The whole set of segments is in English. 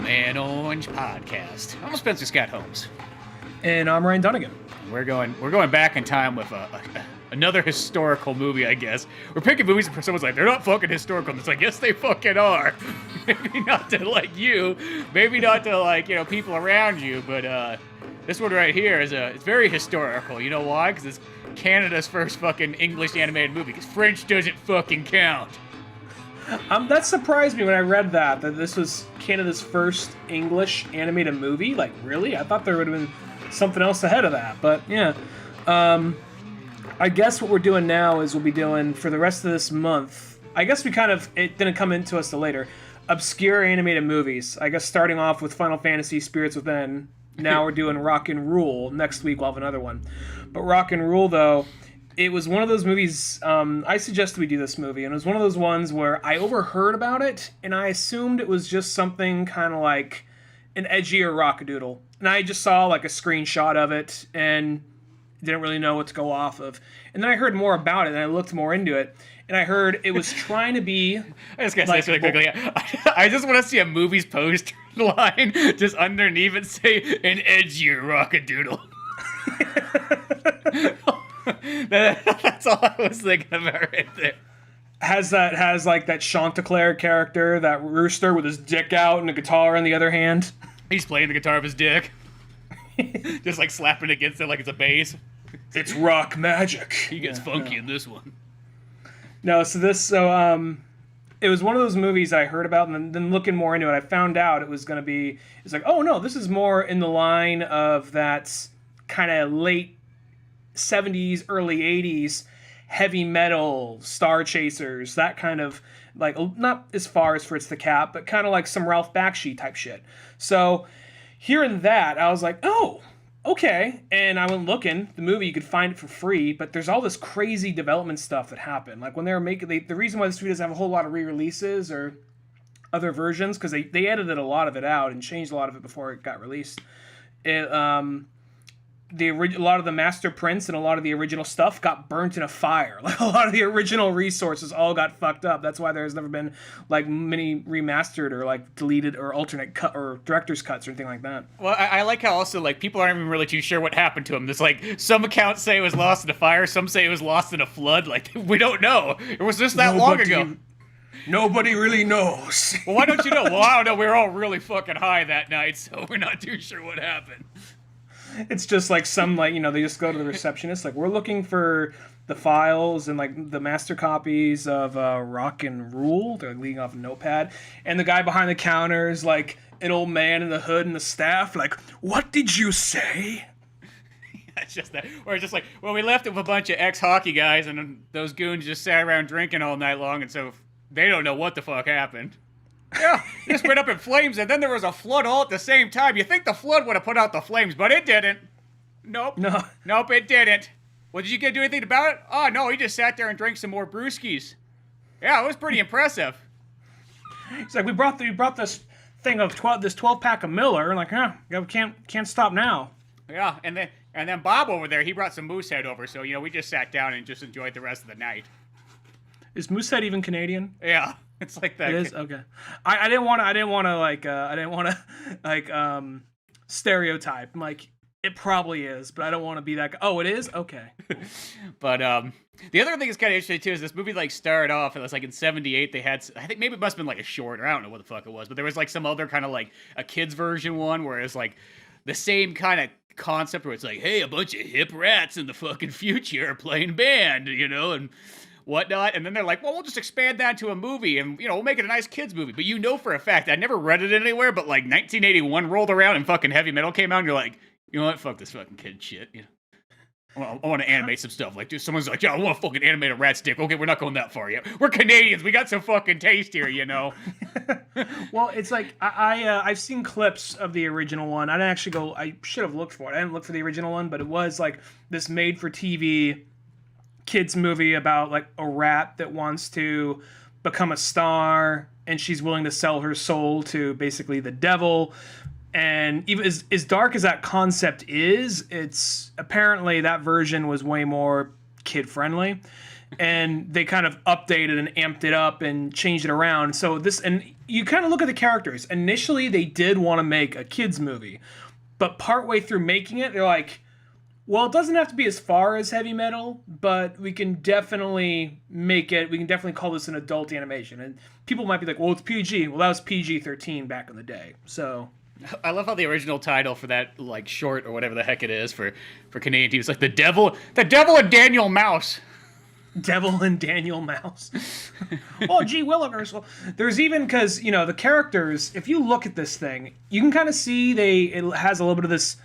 OMO Podcast. I'm Spencer Scott Holmes. And I'm Ryan Dunigan. We're going back in time with another historical movie, I guess. We're picking movies where someone's like, they're not fucking historical. And it's like, yes, they fucking are. Maybe not to like you, maybe not to like, people around you, but this one right here it's very historical. You know why? Because it's Canada's first fucking English animated movie. Because French doesn't fucking count. That surprised me when I read that this was Canada's first English animated movie. Like, really? I thought there would have been something else ahead of that. But, yeah. I guess what we're doing now is we'll be doing, for the rest of this month, I guess it didn't come into us till later, obscure animated movies. I guess starting off with Final Fantasy Spirits Within. Now we're doing Rock and Rule. Next week we'll have another one. But Rock and Rule, though, it was one of those movies, I suggested we do this movie, and it was one of those ones where I overheard about it, and I assumed it was just something kind of like an edgier rockadoodle. And I just saw like a screenshot of it, and didn't really know what to go off of. And then I heard more about it, and I looked more into it, and I heard it was trying to be... I just gotta say this really quickly. I just want to see a movie's poster line just underneath it say, an edgier rockadoodle. That's all I was thinking about right there. Has like that Chanticleer character, that rooster with his dick out and a guitar in the other hand. He's playing the guitar with his dick. Just like slapping against it like it's a bass. It's rock magic. He gets funky in this one. No, it was one of those movies I heard about, and then looking more into it, I found out it's like, oh no, this is more in the line of that kind of late 70s, early 80s heavy metal, Star Chasers, that kind of, like, not as far as Fritz the Cat, but kind of like some Ralph Bakshi type shit. So hearing that, I was like, oh, okay. And I went looking. The movie, you could find it for free, but there's all this crazy development stuff that happened. Like when they were making, the reason why this movie doesn't have a whole lot of re-releases or other versions, because they edited a lot of it out and changed a lot of it before it got released. A lot of the master prints and a lot of the original stuff got burnt in a fire. Like a lot of the original resources all got fucked up. That's why there's never been like many remastered or like deleted or alternate cut or director's cuts or anything like that. Well, I like how also like people aren't even really too sure what happened to him. There's like some accounts say it was lost in a fire, some say it was lost in a flood. Like we don't know. It was just that long ago. Nobody really knows. Well, why don't you know? Well, I don't know. We were all really fucking high that night, so we're not too sure what happened. It's just like they just go to the receptionist, like, we're looking for the files and like the master copies of Rock and Rule. They're leading off a notepad, and the guy behind the counter is like an old man in the hood and the staff, like, what did you say? It's just that, or it's just like, well, we left it with a bunch of ex-hockey guys, and those goons just sat around drinking all night long, and so they don't know what the fuck happened. Yeah, it just went up in flames, and then there was a flood all at the same time. You think the flood would have put out the flames, but it didn't. Nope, it didn't. Well, did you do anything about it? Oh, no, he just sat there and drank some more brewskis. Yeah, it was pretty impressive. It's like, we brought this thing of 12-pack of Miller, and like, can't stop now. Yeah, and then Bob over there, he brought some Moosehead over, so, we just sat down and just enjoyed the rest of the night. Is Moosehead even Canadian? Yeah. It's like that. It is? Okay. I didn't want to stereotype. I'm like, it probably is, but I don't want to be that guy. Oh, it is? Okay. But the other thing that's kind of interesting too is this movie like started off, it was like in 78 they had, I think maybe it must have been like a short, or I don't know what the fuck it was, but there was like some other kind of like a kid's version one where it's like the same kind of concept where it's like, hey, a bunch of hip rats in the fucking future are playing band, and whatnot, and then they're like, well, we'll just expand that to a movie, and, we'll make it a nice kid's movie. But for a fact, I never read it anywhere, but, like, 1981 rolled around and fucking Heavy Metal came out, and you're like, you know what, fuck this fucking kid shit, I want to animate some stuff. Like, dude, someone's like, yeah, I want to fucking animate a rat stick. Okay, we're not going that far yet. We're Canadians. We got some fucking taste here, Well, it's like, I've seen clips of the original one. I didn't actually go, I should have looked for it. I didn't look for the original one, but it was, like, this made-for-TV kids movie about like a rat that wants to become a star, and she's willing to sell her soul to basically the devil. And even as dark as that concept is, it's apparently that version was way more kid friendly. and they kind of updated and amped it up and changed it around. So this, and you kind of look at the characters. Initially, they did want to make a kids movie, but partway through making it, they're like, well, it doesn't have to be as far as Heavy Metal, but we can definitely make it. We can definitely call this an adult animation. And people might be like, well, it's PG. Well, that was PG-13 back in the day. So I love how the original title for that like short or whatever the heck it is for Canadian TV is like the devil and Daniel Mouse. Devil and Daniel Mouse. Oh, gee willikers. Well, there's even, because, you know, the characters, if you look at this thing, you can kind of see it has a little bit of this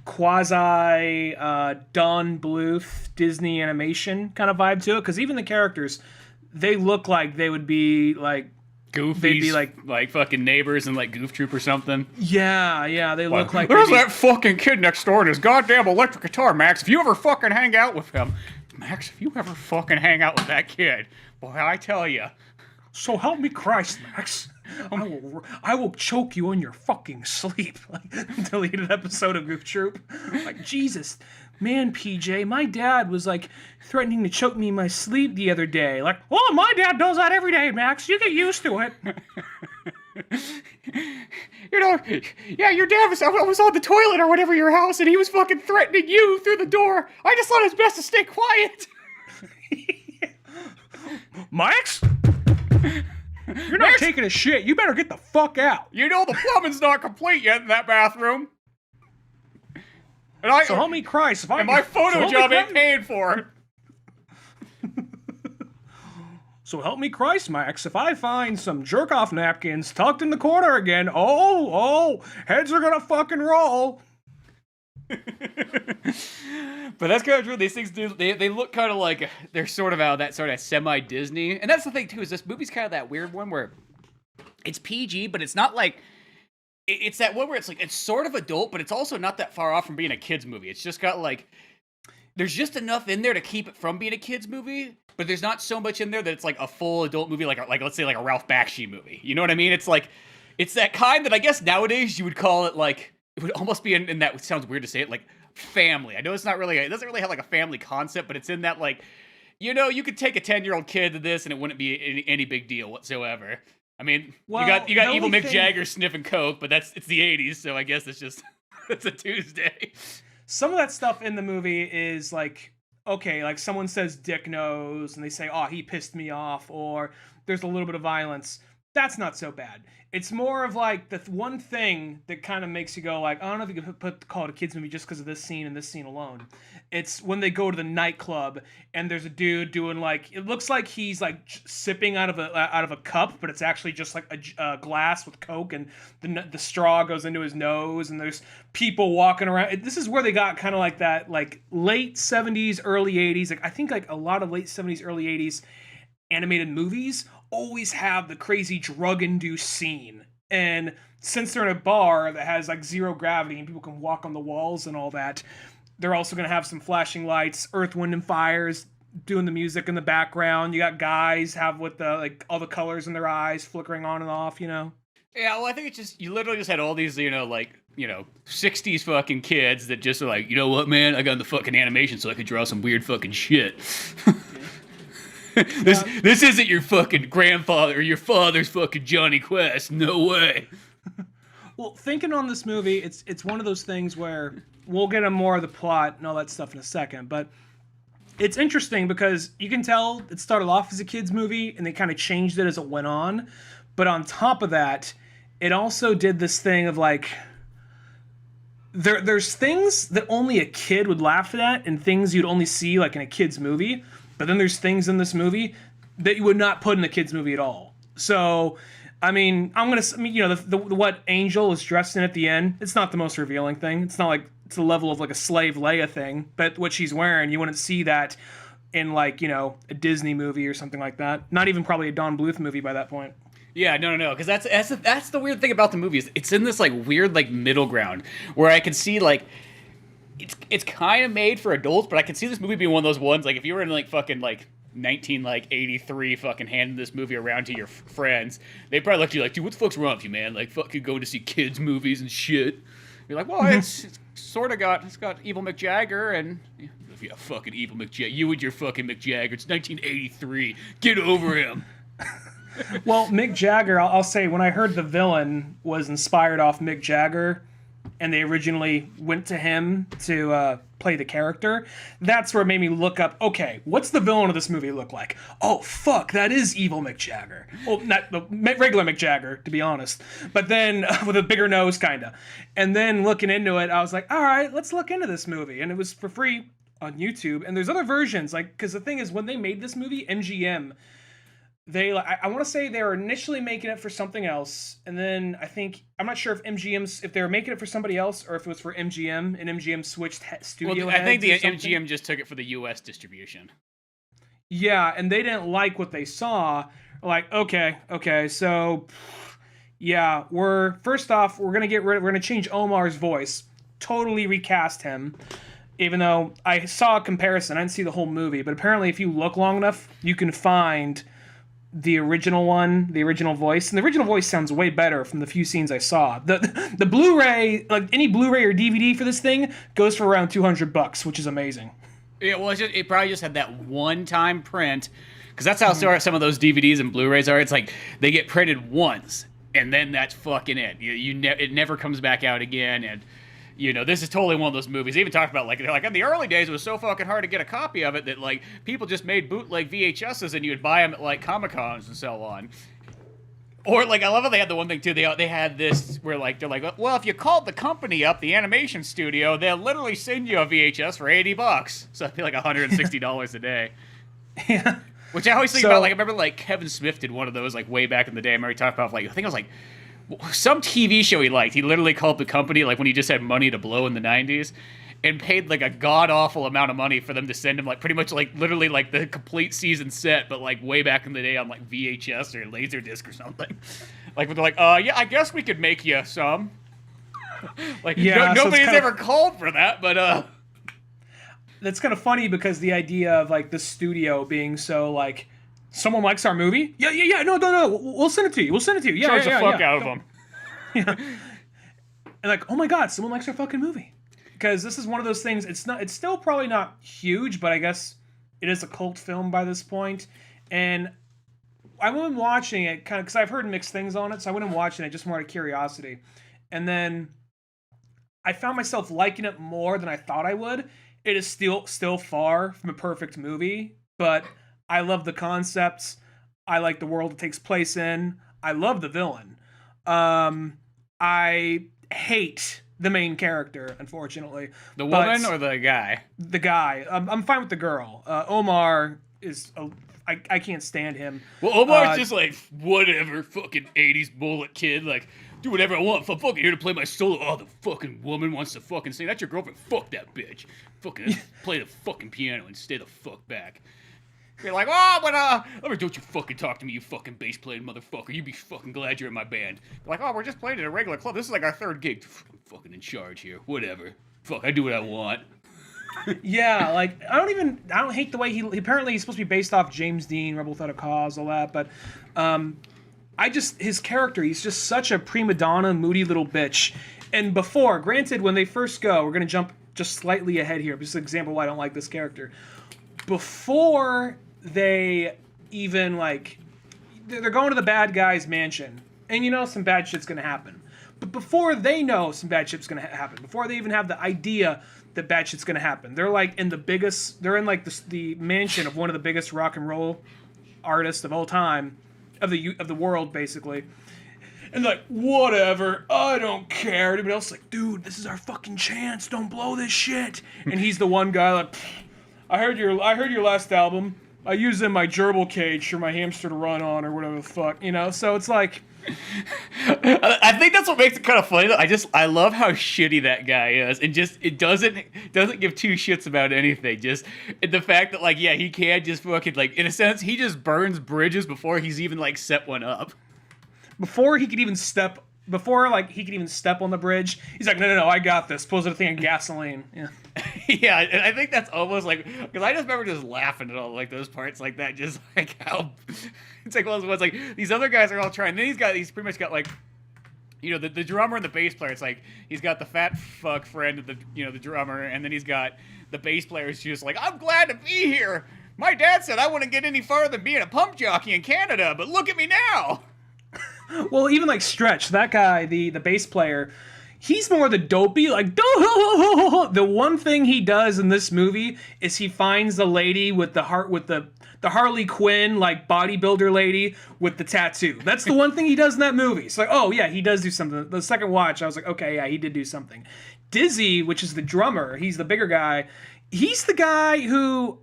quasi Don Bluth Disney animation kind of vibe to it, because even the characters, they look like they would be like Goofy, they'd be like fucking neighbors and like Goof Troop or something. Yeah, they look like there's that fucking kid next door and his goddamn electric guitar, Max. If you ever fucking hang out with him, Max, if you ever fucking hang out with that kid, boy, I tell you. So help me Christ, Max. I will choke you in your fucking sleep. Like, deleted episode of Goof Troop. Like, Jesus. Man, PJ, my dad was like threatening to choke me in my sleep the other day. Like, well, my dad does that every day, Max. You get used to it. You know, yeah, your dad was on the toilet or whatever your house, and he was fucking threatening you through the door. I just thought it was best to stay quiet. Max? You're not taking a shit. You better get the fuck out. You know the plumbing's not complete yet in that bathroom. So help me Christ. And my photo job ain't paying for it. So help me Christ, Max, if I find some jerk-off napkins tucked in the corner again, heads are gonna fucking roll. But that's kind of true. These things do. They look kind of like they're sort of out of that sort of semi-Disney. And that's the thing, too, is this movie's kind of that weird one where it's PG, but it's not like... It's that one where it's like, it's sort of adult, but it's also not that far off from being a kid's movie. It's just got like... There's just enough in there to keep it from being a kid's movie, but there's not so much in there that it's like a full adult movie, like let's say like a Ralph Bakshi movie. You know what I mean? It's like, it's that kind that I guess nowadays you would call it like, it would almost be in that, sounds weird to say it, like family. I know it's not really, it doesn't really have like a family concept, but it's in that like, you know, you could take a 10-year-old kid to this and it wouldn't be any big deal whatsoever. I mean, well, you got evil Mick Jagger sniffing coke, but it's the 80s, so I guess it's just, it's a Tuesday. Some of that stuff in the movie is like, okay, like someone says Dick knows, and they say, oh, he pissed me off, or there's a little bit of violence. That's not so bad. It's more of like the one thing that kind of makes you go like, I don't know if you could call it a kid's movie just because of this scene and this scene alone. It's when they go to the nightclub and there's a dude doing like, it looks like he's like sipping out of a cup, but it's actually just like a glass with Coke, and the straw goes into his nose, and there's people walking around. This is where they got kind of like that like late 70s, early 80s. Like I think like a lot of late 70s, early 80s animated movies always have the crazy drug-induced scene. And since they're in a bar that has like zero gravity and people can walk on the walls and all that, they're also going to have some flashing lights, Earth, Wind, and Fire's doing the music in the background. You got guys have with the like all the colors in their eyes flickering on and off, you know? Yeah, well, I think it's just, you literally just had all these, you know, like, you know, 60s fucking kids that just are like, you know what, man, I got the fucking animation so I could draw some weird fucking shit. This isn't your fucking grandfather or your father's fucking Johnny Quest. No way. Well, thinking on this movie, it's one of those things where we'll get into more of the plot and all that stuff in a second, but it's interesting because you can tell it started off as a kid's movie and they kind of changed it as it went on. But on top of that, it also did this thing of like, there's things that only a kid would laugh at and things you'd only see like in a kid's movie. But then there's things in this movie that you would not put in a kid's movie at all. So, I mean, you know, the what Angel is dressed in at the end, it's not the most revealing thing. It's not like it's the level of like a slave Leia thing. But what she's wearing, you wouldn't see that in like, you know, a Disney movie or something like that. Not even probably a Don Bluth movie by that point. Yeah, no, because that's the weird thing about the movie is it's in this like weird like middle ground where I can see like it's kind of made for adults, but I can see this movie being one of those ones like if you were in like fucking like 1983 fucking handing this movie around to your friends, they probably look at you like, dude, what the fuck's wrong with you, man? Like fucking going to see kids movies and shit. Be like, well, it's sort of got Evil Mick Jagger and yeah, fucking Evil Mick Jagger. You and your fucking Mick Jagger. It's 1983. Get over him. Well, Mick Jagger, I'll say, when I heard the villain was inspired off Mick Jagger, and they originally went to him to play the character, that's where it made me look up, okay, what's the villain of this movie look like? Oh, fuck, that is evil Mick Jagger. Well, not the regular Mick Jagger, to be honest, but then with a bigger nose, kind of. And then looking into it, I was like, all right, let's look into this movie. And it was for free on YouTube, and there's other versions, like, because the thing is, when they made this movie, MGM, I want to say they were initially making it for something else, and then I'm not sure if they were making it for somebody else or if it was for MGM, and MGM switched studio heads. I think the MGM just took it for the U.S. distribution. Yeah, and they didn't like what they saw. Like, okay, so yeah, we're gonna change Omar's voice, totally recast him. Even though I saw a comparison, I didn't see the whole movie, but apparently if you look long enough, you can find the original voice, and the original voice sounds way better from the few scenes I saw. The Blu-ray, like any Blu-ray or DVD for this thing, goes for around $200, which is amazing. Yeah, well, it probably just had that one-time print, because that's how some of those DVDs and Blu-rays are. It's like they get printed once, and then that's fucking it. It never comes back out again, and this is totally one of those movies. They even talk about, they're like, in the early days, it was so fucking hard to get a copy of it that, like, people just made bootleg VHSs and you would buy them at, like, Comic-Cons and so on. Or, like, I love how they had the one thing, too. They had this where, like, they're like, well, if you called the company up, the animation studio, they'll literally send you a VHS for $80. So it'd be like $160 a day. Yeah. Which I always think about, like, I remember, like, Kevin Smith did one of those, like, way back in the day. I remember he talked about, like, I think it was, like, some TV show he liked. He literally called the company, like, when he just had money to blow in the 90s, and paid, like, a god-awful amount of money for them to send him, like, pretty much, like, literally, like, the complete season set, but, like, way back in the day on, like, VHS or Laserdisc or something. Like, they're like, yeah, I guess we could make you some. Like, yeah, nobody's ever called for that, but, That's kind of funny because the idea of, like, the studio being so, like, someone likes our movie? Yeah, no, we'll send it to you. Yeah, charge the fuck out of them. Yeah. And like, oh my god, someone likes our fucking movie. Because this is one of those things, it's still probably not huge, but I guess it is a cult film by this point. And I went watching it kind of because I've heard mixed things on it, so I went and watching it just more out of curiosity. And then I found myself liking it more than I thought I would. It is still far from a perfect movie, but I love the concepts. I like the world it takes place in. I love the villain. I hate the main character, unfortunately. The woman or the guy? The guy. I'm fine with the girl. Omar is... I can't stand him. Well, Omar's just like, whatever, fucking 80s bullet kid. Like, do whatever I want. If I'm fucking here to play my solo, oh, the fucking woman wants to fucking sing. That's your girlfriend. Fuck that bitch. Fucking play the fucking piano and stay the fuck back. You're like, oh, but, don't you fucking talk to me, you fucking bass playing motherfucker. You be fucking glad you're in my band. They're like, oh, we're just playing at a regular club. This is like our third gig. I'm fucking in charge here. Whatever. Fuck, I do what I want. Yeah, like, I don't hate the way apparently he's supposed to be based off James Dean, Rebel Without a Cause, all that, but, his character, he's just such a prima donna, moody little bitch. And granted, when they first go, we're gonna jump just slightly ahead here, just an example why I don't like this character. Before they even, like, they're going to the bad guy's mansion, and some bad shit's gonna happen. But before they know some bad shit's gonna happen, before they even have the idea that bad shit's gonna happen, they're like in the mansion of one of the biggest rock and roll artists of all time, of the world, basically. And like, whatever, I don't care. Everybody else is like, dude, this is our fucking chance. Don't blow this shit. And he's the one guy like, I heard your last album. I used it in my gerbil cage for my hamster to run on, or whatever the fuck, So it's like, I think that's what makes it kind of funny. I love how shitty that guy is, and just it doesn't give two shits about anything. Just the fact that, like, yeah, he can just fucking, like, in a sense, he just burns bridges before he's even, like, set one up. Before he could even step on the bridge, he's like, no, I got this. Pulls out a thing of gasoline. Yeah. Yeah, and I think that's almost like, because I just remember just laughing at all, like, those parts like that, just like how it's like one of those ones, like, these other guys are all trying, and then he's pretty much got, like, the drummer and the bass player. It's like he's got the fat fuck friend of the drummer, and then he's got the bass player who's just like, I'm glad to be here. My dad said I wouldn't get any farther than being a pump jockey in Canada, but look at me now. Well, even like Stretch, that guy, the bass player, he's more the dopey, like, the one thing he does in this movie is he finds the lady with the Harley Quinn, like, bodybuilder lady with the tattoo. That's the one thing he does in that movie. It's like, oh, yeah, he does do something. The second watch, I was like, okay, yeah, he did do something. Dizzy, which is the drummer, he's the bigger guy. He's the guy who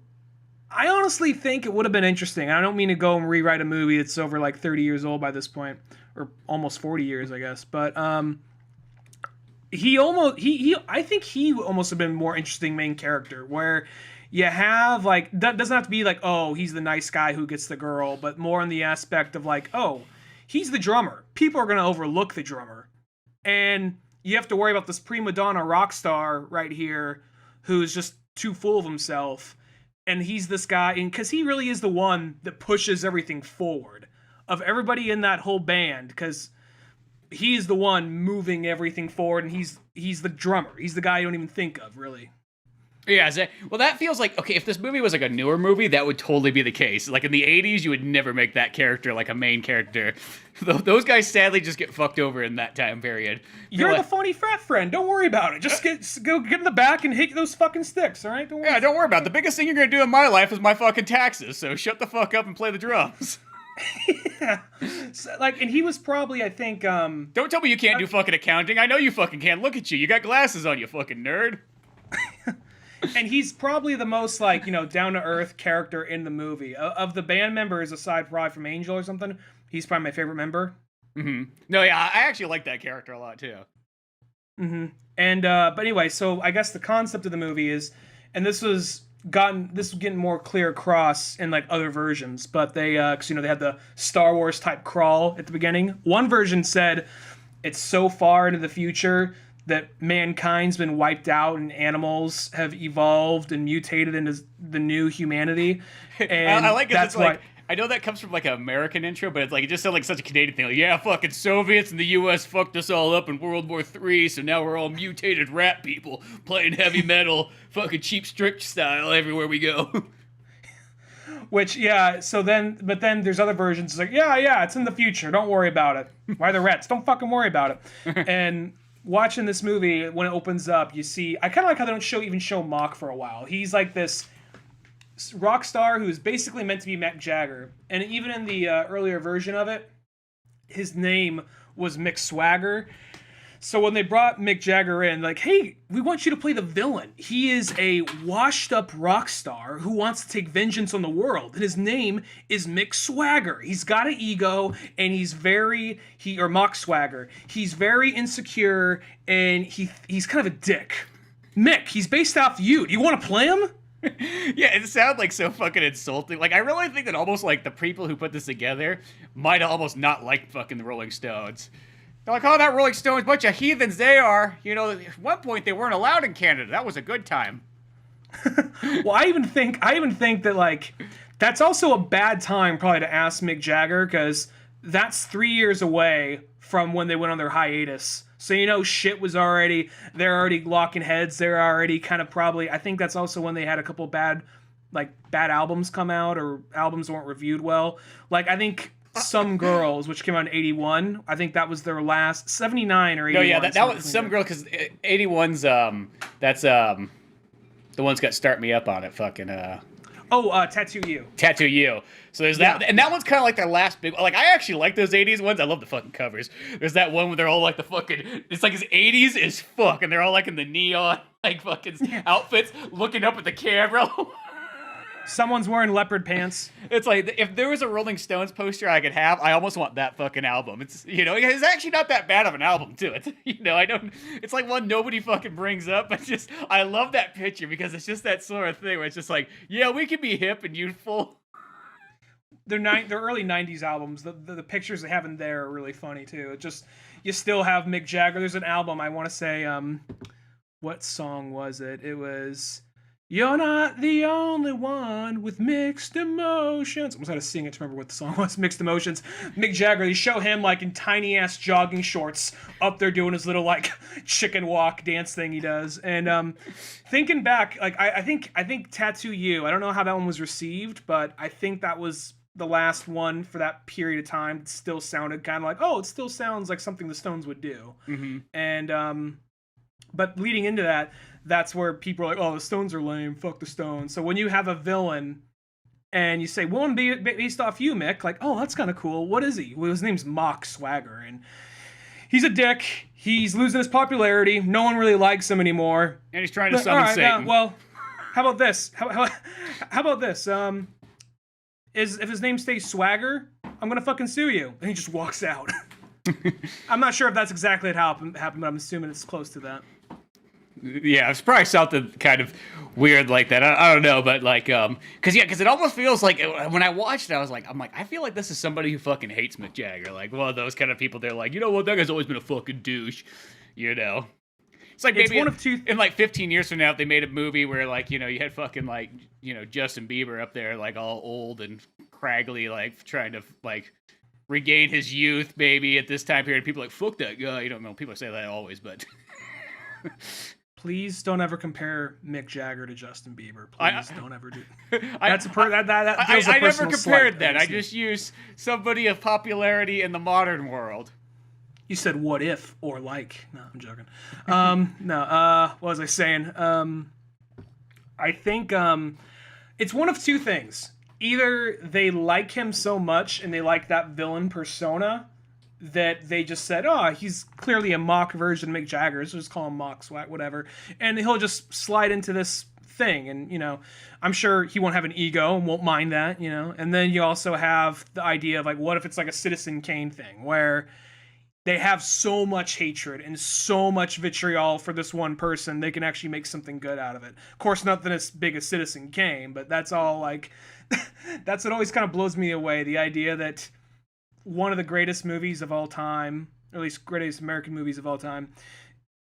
I honestly think it would have been interesting. I don't mean to go and rewrite a movie that's over, like, 30 years old by this point. Or almost 40 years, I guess. But, I think he almost have been a more interesting main character, where you have, like, that doesn't have to be like, oh, he's the nice guy who gets the girl, but more in the aspect of like, oh, he's the drummer. People are going to overlook the drummer. And you have to worry about this prima donna rock star right here who's just too full of himself. And he's this guy, and because he really is the one that pushes everything forward of everybody in that whole band, because he's the one moving everything forward, and he's the drummer. He's the guy you don't even think of, really. Yeah, well, that feels like, okay, if this movie was like a newer movie, that would totally be the case. Like in the 80s, you would never make that character like a main character. Those guys sadly just get fucked over in that time period. You're the funny frat friend. Don't worry about it. Just go get in the back and hit those fucking sticks, all right? Don't worry about it. The biggest thing you're going to do in my life is my fucking taxes, so shut the fuck up and play the drums. Yeah. So, like, and he was probably, I think, Don't tell me you can't do fucking accounting. I know you fucking can. Look at you. You got glasses on, you fucking nerd. And he's probably the most, like, down-to-earth character in the movie. Of the band members, aside probably from Angel or something, he's probably my favorite member. Mm-hmm. No, yeah, I actually like that character a lot, too. Mm-hmm. And, but anyway, so I guess the concept of the movie is, and this was getting more clear across in, like, other versions, but they, because, they had the Star Wars type crawl at the beginning. One version said it's so far into the future that mankind's been wiped out and animals have evolved and mutated into the new humanity. And I like it. That's why. I know that comes from like an American intro, but it's like it just sounds like such a Canadian thing. Like, yeah, fucking Soviets and the U.S. fucked us all up in World War III, so now we're all mutated rat people playing heavy metal, fucking Cheap Trick style everywhere we go. Which, yeah, but then there's other versions. It's like, yeah, it's in the future. Don't worry about it. Why the rats? Don't fucking worry about it. And watching this movie, when it opens up, you see, I kind of like how they don't even show Mock for a while. He's like this rock star who's basically meant to be Mick Jagger. And even in the earlier version of it, his name was Mick Swagger. So when they brought Mick Jagger in, like, hey, we want you to play the villain. He is a washed-up rock star who wants to take vengeance on the world. And his name is Mick Swagger. He's got an ego, and or Mock Swagger. He's very insecure, and he's kind of a dick. Mick, he's based off you. Do you want to play him? Yeah, it sounds like so fucking insulting. Like, I really think that almost, like, the people who put this together might almost not like fucking the Rolling Stones. They're like, oh, that Rolling Stones, bunch of heathens they are. At one point they weren't allowed in Canada. That was a good time. Well, I even think that, like, that's also a bad time probably to ask Mick Jagger, because that's 3 years away from when they went on their hiatus. So, shit was they're already locking heads. They're already kind of probably, I think that's also when they had a couple bad albums come out, or albums weren't reviewed well. Like, I think Some Girls, which came out in 81, I think that was their last, 79 or 81. No, yeah, that was Some Girl, because 81's, that's, the one's got Start Me Up on it, fucking, Tattoo You. Tattoo You. So there's that, and that one's kind of like their last big, like, I actually like those 80s ones. I love the fucking covers. There's that one where they're all like the fucking, it's like as 80s as fuck, and they're all like in the neon, like, fucking outfits, looking up at the camera. Someone's wearing leopard pants. It's like, if there was a Rolling Stones poster I could have, I almost want that fucking album. It's, it's actually not that bad of an album, too. It's, it's like one nobody fucking brings up, but I love that picture because it's just that sort of thing where it's just like, yeah, we can be hip and youthful. Their early 90s albums, the pictures they have in there are really funny, too. It just, you still have Mick Jagger. There's an album, I want to say, what song was it? It was You're not the only one with mixed emotions. I almost had to sing it to remember what the song was. Mixed emotions. Mick Jagger, they show him like in tiny ass jogging shorts up there doing his little like chicken walk dance thing he does. And thinking back, like I think Tattoo You, I don't know how that one was received, but I think that was the last one for that period of time. It still sounded kind of like, oh, it still sounds like something the Stones would do. Mm-hmm. And but leading into that, that's where people are like, oh, the Stones are lame, fuck the Stones. So when you have a villain and you say, well, based off you, Mick, like, oh, that's kind of cool. What is he? Well, his name's Mock Swagger, and he's a dick. He's losing his popularity. No one really likes him anymore. And he's trying to summon Satan. Well, how about this? How about this? If his name stays Swagger, I'm gonna fucking sue you. And he just walks out. I'm not sure if that's exactly how it happened, but I'm assuming it's close to that. Yeah, it's probably something kind of weird like that. I don't know, but like, because it almost feels like when I watched it, I'm like, I feel like this is somebody who fucking hates Mick Jagger, like one of those kind of people. They're like, you know what, that guy's always been a fucking douche, you know. It's like maybe one of two. In like 15 years from now, if they made a movie where like you had fucking like Justin Bieber up there like all old and craggly, like trying to like regain his youth, maybe at this time period. People are like, fuck that guy. You don't know. People say that always, but. Please don't ever compare Mick Jagger to Justin Bieber. Please don't ever do. I never compared that. I just use somebody of popularity in the modern world. You said what if or like. No, I'm joking. What was I saying? I think it's one of two things. Either they like him so much and they like that villain persona that they just said, oh, he's clearly a mock version of Mick Jagger, so just call him Mock Swag, whatever. And he'll just slide into this thing. And, I'm sure he won't have an ego and won't mind that, And then you also have the idea of, like, what if it's like a Citizen Kane thing, where they have so much hatred and so much vitriol for this one person, they can actually make something good out of it. Of course, nothing as big as Citizen Kane, but that's all, like, that's what always kind of blows me away, the idea that one of the greatest movies of all time, or at least greatest American movies of all time,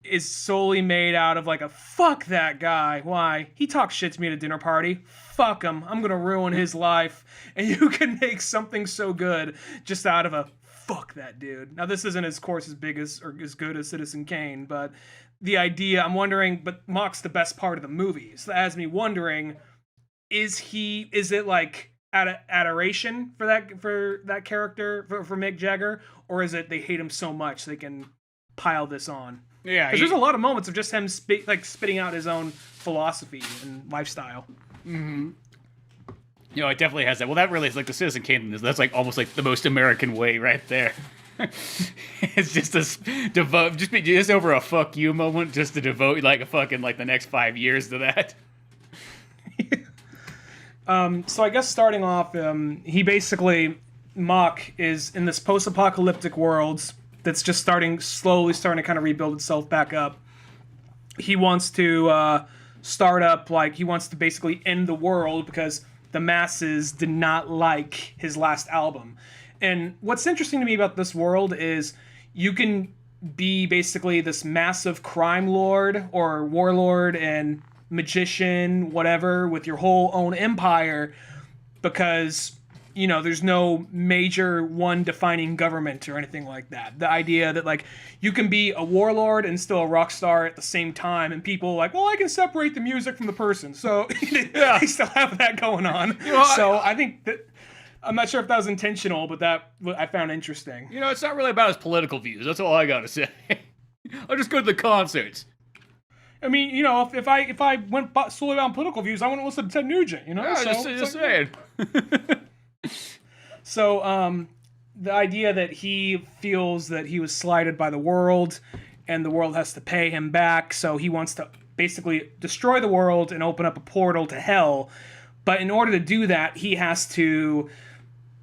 is solely made out of like a fuck that guy. Why? He talks shit to me at a dinner party. Fuck him. I'm gonna ruin his life. And you can make something so good just out of a fuck that dude. Now this isn't as course as big as or as good as Citizen Kane, but the idea, I'm wondering, but Mock's the best part of the movie. So that has me wondering, is it like adoration for that character for Mick Jagger, or is it they hate him so much they can pile this on? Yeah, because there's a lot of moments of just him spitting out his own philosophy and lifestyle. Mm-hmm. It definitely has that. Well, that really is like the Citizen Kane. That's like almost like the most American way right there. It's just this just over a fuck you moment, just to devote like a fucking like the next 5 years to that. So I guess starting off, Mock is in this post-apocalyptic world that's just slowly starting to kind of rebuild itself back up. He wants to he wants to basically end the world because the masses did not like his last album. And what's interesting to me about this world is you can be basically this massive crime lord or warlord and magician, whatever, with your whole own empire, because there's no major one defining government or anything like that. The idea that like you can be a warlord and still a rock star at the same time, and people are like, well, I can separate the music from the person, so they still have that going on. I think that, I'm not sure if that was intentional, but that I found interesting. It's not really about his political views. That's all I gotta say. I'll just go to the concerts. I mean, if I went solely on political views, I wouldn't listen to Ted Nugent, Yeah, just saying. So, the idea that he feels that he was slighted by the world, and the world has to pay him back, so he wants to basically destroy the world and open up a portal to hell. But in order to do that, he has to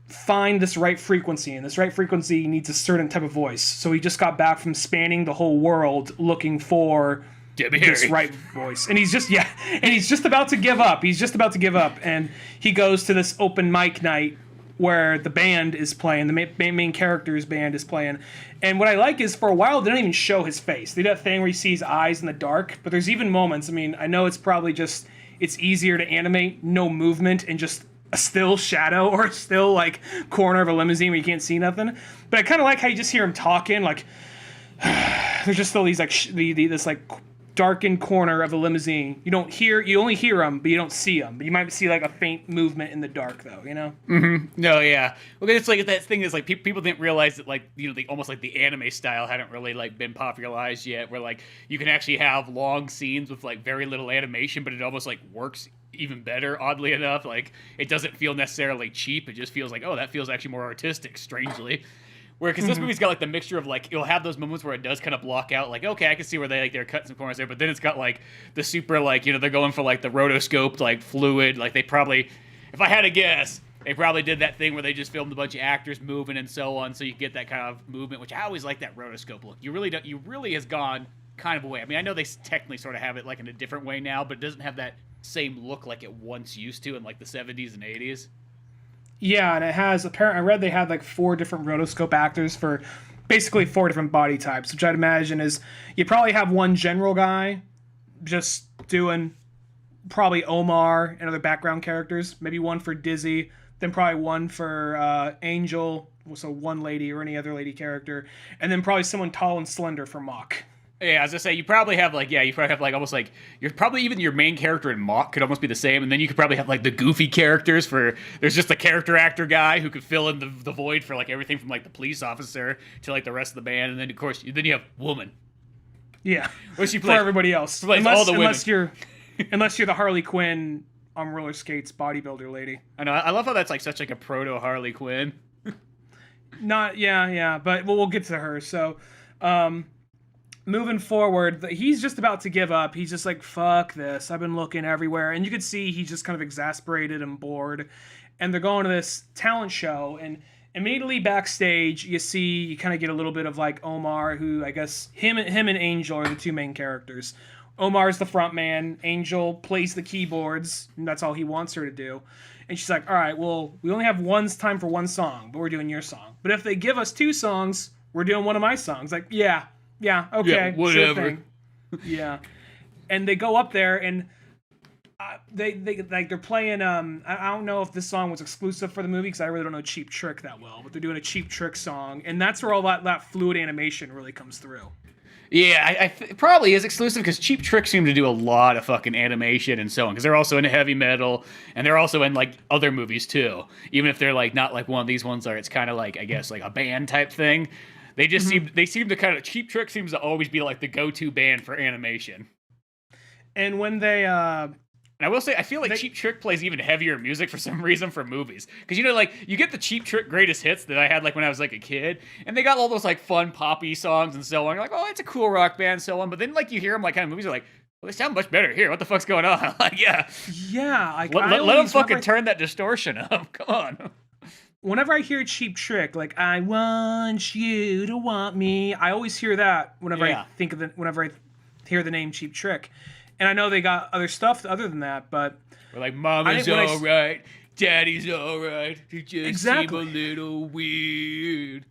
find this right frequency, and this right frequency needs a certain type of voice. So he just got back from spanning the whole world looking for this right voice, and he's just about to give up. And he goes to this open mic night where the band is playing, the main character's band is playing. And what I like is, for a while, they don't even show his face. They do that thing where you see his eyes in the dark, but there's even moments, I mean, I know it's probably just it's easier to animate no movement and just a still shadow or a still like corner of a limousine where you can't see nothing. But I kind of like how you just hear him talking, like there's just still these like this like darkened corner of a limousine. You only hear them, but you don't see them. But you might see like a faint movement in the dark, though. You know? Mm-hmm. No, yeah. Well, it's like that thing is like people didn't realize that like almost like the anime style hadn't really like been popularized yet, where like you can actually have long scenes with like very little animation, but it almost like works even better. Oddly enough, like it doesn't feel necessarily cheap. It just feels like, oh, that feels actually more artistic. Strangely. Where, because this movie's got like the mixture of like, it'll have those moments where it does kind of block out, like, okay, I can see where they're cutting some corners there, but then it's got like the super like, they're going for like the rotoscoped like fluid, like they probably, if I had to guess, they probably did that thing where they just filmed a bunch of actors moving and so on, so you get that kind of movement, which I always like that rotoscope look. You really has gone kind of away. I mean, I know they technically sort of have it like in a different way now, but it doesn't have that same look like it once used to in like the 70s and 80s. Yeah, and it has apparently. I read they had like 4 different rotoscope actors for basically 4 different body types, which I'd imagine is you probably have one general guy just doing probably Omar and other background characters, maybe one for Dizzy, then probably one for Angel, so one lady or any other lady character, and then probably someone tall and slender for Mock. Yeah, as I say, you probably have like almost like you're probably even your main character in Mock could almost be the same, and then you could probably have like the goofy characters for there's just a character actor guy who could fill in the void for like everything from like the police officer to like the rest of the band, and then of course then you have Woman. Yeah, what she for everybody else, all the women. unless you're the Harley Quinn on roller skates bodybuilder lady. I know. I love how that's like such like a proto Harley Quinn. But we'll get to her. So, moving forward, he's just about to give up. He's just like, fuck this. I've been looking everywhere. And you could see he's just kind of exasperated and bored. And they're going to this talent show. And immediately backstage, you kind of get a little bit of like Omar, who I guess him and Angel are the 2 main characters. Omar's the front man. Angel plays the keyboards. And that's all he wants her to do. And she's like, all right, well, we only have time for 1 song, but we're doing your song. But if they give us 2 songs, we're doing one of my songs. Like, yeah, okay, yeah, whatever. Sure thing. Yeah, and they go up there and they're playing. I don't know if this song was exclusive for the movie because I really don't know Cheap Trick that well, but they're doing a Cheap Trick song, and that's where all that fluid animation really comes through. Yeah, it probably is exclusive because Cheap Trick seem to do a lot of fucking animation and so on. Because they're also into heavy metal and they're also in like other movies too. Even if they're like not like one of these ones where it's kind of like I guess like a band type thing. They just seem to kind of Cheap Trick seems to always be like the go-to band for animation. And when they and I will say I feel like Cheap Trick plays even heavier music for some reason for movies. Because like you get the Cheap Trick greatest hits that I had like when I was like a kid, and they got all those like fun poppy songs and so on. You're like, oh, it's a cool rock band, so on. But then like you hear them like kind of movies are like, well, they sound much better here. What the fuck's going on? Like, yeah. Let them fucking turn that distortion up. Come on. Whenever I hear Cheap Trick, like I want you to want me, I always hear that whenever I hear the name Cheap Trick. And I know they got other stuff other than that, but we're like, Mama's all right, Daddy's all right. You just seem a little weird.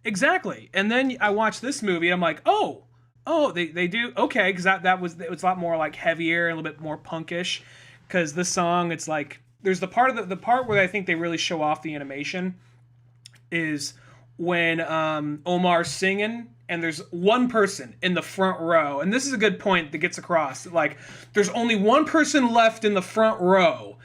Exactly. And then I watch this movie, and I'm like, oh, they do okay, because it was a lot more like heavier and a little bit more punkish. Because this song, it's like there's the part where I think they really show off the animation is when Omar's singing. And there's one person in the front row. And this is a good point that gets across. Like, there's only one person left in the front row.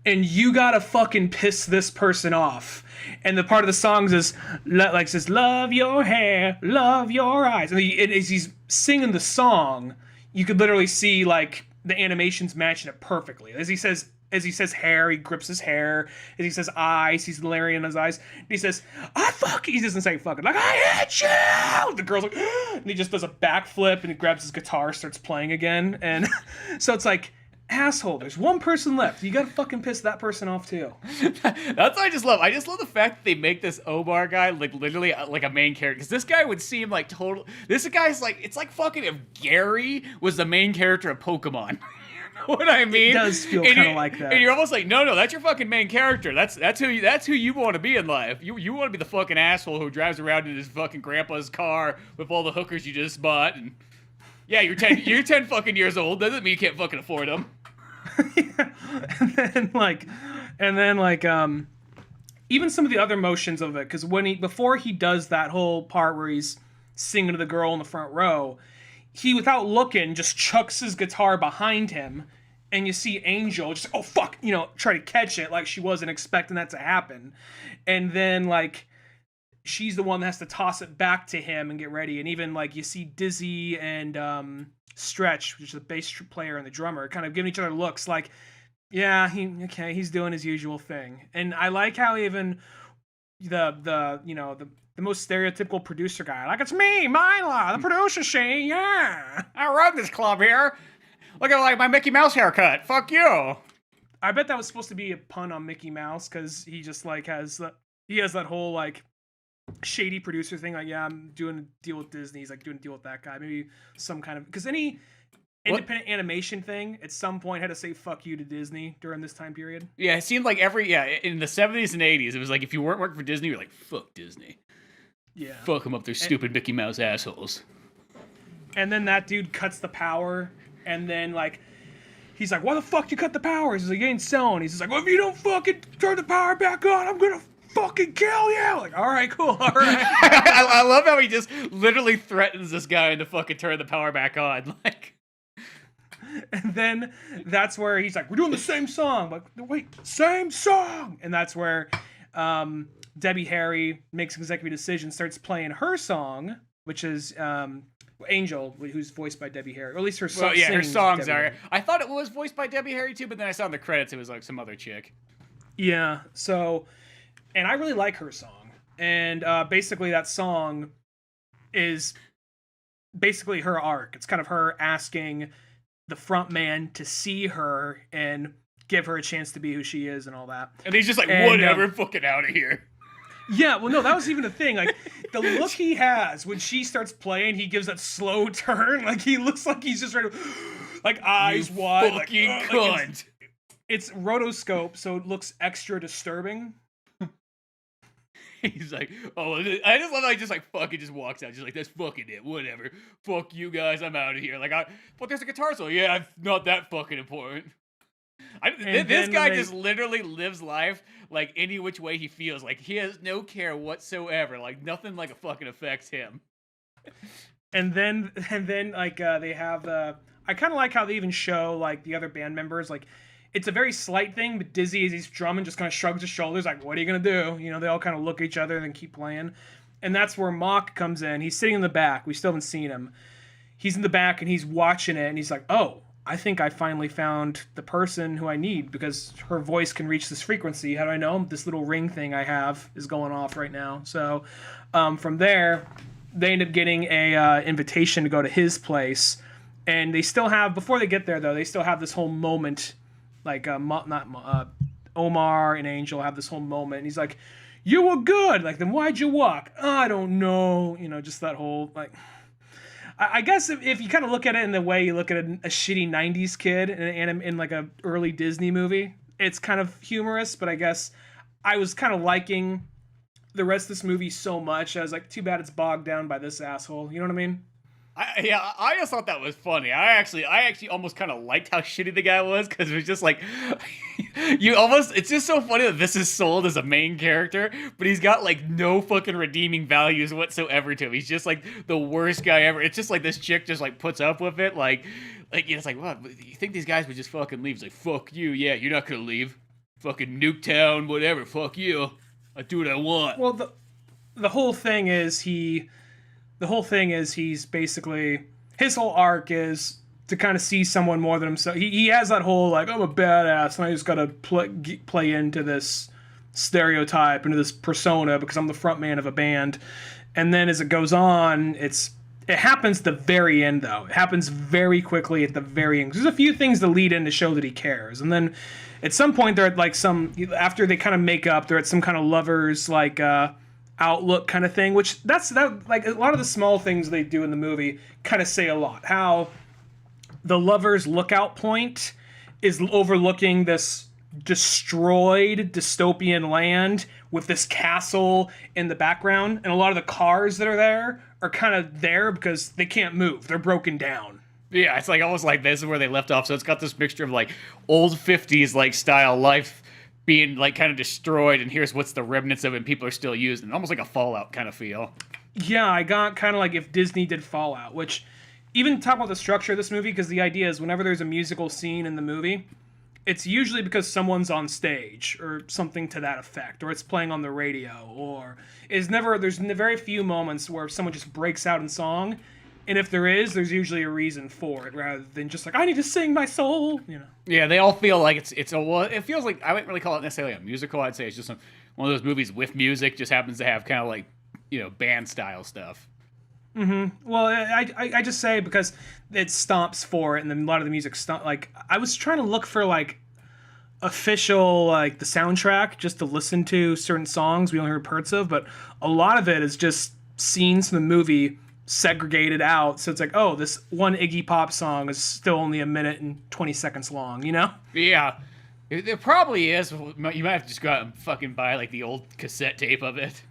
And you gotta fucking piss this person off. And the part of the song says, love your hair, love your eyes. And as he's singing the song, you could literally see, like, the animations matching it perfectly. As he says hair, he grips his hair. As he says eyes, he's leering in his eyes. And he says, he doesn't say fucking, like, I hate you! The girl's like, and he just does a backflip and he grabs his guitar, starts playing again. And so it's like, asshole, there's one person left. You gotta fucking piss that person off too. That's what I just love. I just love the fact that they make this Omar guy like literally like a main character. Because this guy would seem like total. This guy's like, it's like fucking if Gary was the main character of Pokemon. What I mean? It does feel kind of like that. And you're almost like, no, that's your fucking main character. That's who you want to be in life. You want to be the fucking asshole who drives around in his fucking grandpa's car with all the hookers you just bought. And yeah, you're 10 fucking years old. Doesn't mean you can't fucking afford them. and then even some of the other motions of it, because before he does that whole part where he's singing to the girl in the front row, he, without looking, just chucks his guitar behind him, and you see Angel just, oh fuck, try to catch it like she wasn't expecting that to happen, and then she's the one that has to toss it back to him and get ready, and even you see Dizzy and Stretch, which is the bass player and the drummer, kind of giving each other looks like, yeah, he's doing his usual thing. And I like how even the most stereotypical producer guy, like, it's me, Mila, the producer, she, yeah, I run this club here. Look at my Mickey Mouse haircut. Fuck you. I bet that was supposed to be a pun on Mickey Mouse, because he just has that whole shady producer thing. Like, yeah, I'm doing a deal with Disney. He's doing a deal with that guy. Maybe some kind of, because any independent animation thing at some point had to say fuck you to Disney during this time period. Yeah, it seemed like in the 70s and 80s, it was like if you weren't working for Disney, you're like, fuck Disney. Yeah. Fuck them up, their stupid Mickey Mouse assholes. And then that dude cuts the power, and then he's like, why the fuck you cut the power? He's like, you ain't selling. He's just like, well, if you don't fucking turn the power back on, I'm gonna fucking kill you. Like, all right, cool, all right. I love how he just literally threatens this guy to fucking turn the power back on. And then that's where he's like, we're doing the same song. Like, wait, same song. And that's where Debbie Harry makes an executive decision, starts playing her song, which is Angel, who's voiced by Debbie Harry. Or at least her song. Well, yeah, her songs are. I thought it was voiced by Debbie Harry too, but then I saw in the credits it was some other chick. Yeah, so, and I really like her song. And basically that song is basically her arc. It's kind of her asking the front man to see her and give her a chance to be who she is and all that. And he's just like, whatever, fucking out of here. Yeah, well, no, that was even the thing. The look he has when she starts playing, he gives that slow turn. He looks like he's just ready to, eyes wide. Fucking cunt. It's rotoscope, so it looks extra disturbing. He's like, oh, I just love how he just fucking just walks out. Just like, that's fucking it, whatever. Fuck you guys, I'm out of here. But there's a guitar solo. Yeah, not that fucking important. This guy just literally lives life any which way he feels. He has no care whatsoever. Nothing fucking affects him. And then they have I kind of like how they even show the other band members. It's a very slight thing, but Dizzy, as he's drumming, just kind of shrugs his shoulders what are you gonna do? They all kind of look at each other and then keep playing. And that's where Mock comes in. He's sitting in the back. We still haven't seen him. He's in the back and he's watching it, and he's like, oh, I think I finally found the person who I need, because her voice can reach this frequency. How do I know? This little ring thing I have is going off right now. So from there, they end up getting a invitation to go to his place. And they still have, before they get there, though, they still have this whole moment, Omar and Angel have this whole moment. And he's like, you were good. Then why'd you walk? I don't know. Just that whole, I guess if you kind of look at it in the way you look at a shitty 90s kid in a early Disney movie, it's kind of humorous, but I guess I was kind of liking the rest of this movie so much. I was like, too bad it's bogged down by this asshole. You know what I mean? I just thought that was funny. I actually almost kind of liked how shitty the guy was, because it was just it's just so funny that this is sold as a main character, but he's got no fucking redeeming values whatsoever to him. He's just the worst guy ever. It's just this chick just puts up with it. It's what? You think these guys would just fucking leave? It's like, fuck you. Yeah, you're not gonna leave. Fucking Nuketown, whatever. Fuck you. I do what I want. Well, the whole thing is he's basically, his whole arc is to kind of see someone more than himself. He has that whole I'm a badass and I just gotta play into this stereotype, into this persona, because I'm the front man of a band. And then as it goes on, it happens at the very end, though. It happens very quickly at the very end. There's a few things to lead in to show that he cares. And then at some point they're at after they kind of make up, they're at some kind of lovers outlook kind of thing, which a lot of the small things they do in the movie kind of say a lot. How the lovers' lookout point is overlooking this destroyed dystopian land with this castle in the background, and a lot of the cars that are there are kind of there because they can't move, they're broken down. Yeah, it's like almost like this is where they left off. So it's got this mixture of like old 50s like style life being like kind of destroyed, and here's what's the remnants of it and people are still using. Almost like a Fallout kind of feel. Yeah, I got kind of like if Disney did Fallout, which even talk about the structure of this movie, because the idea is whenever there's a musical scene in the movie, it's usually because someone's on stage or something to that effect, or it's playing on the radio, or there's very few moments where someone just breaks out in song. And if there is, there's usually a reason for it, rather than just like, I need to sing my soul, you know. Yeah, they all feel like it feels like, I wouldn't really call it necessarily a musical. I'd say it's just one of those movies with music, just happens to have kind of like, band style stuff. Mm-hmm. Well, I just say because it stomps for it, and then a lot of the music like, I was trying to look for like official, like the soundtrack, just to listen to certain songs we only heard parts of, but a lot of it is just scenes from the movie segregated out, so it's like, oh, this one Iggy Pop song is still only 1 minute and 20 seconds long, you know? Yeah. It probably is. You might have to just go out and fucking buy like the old cassette tape of it.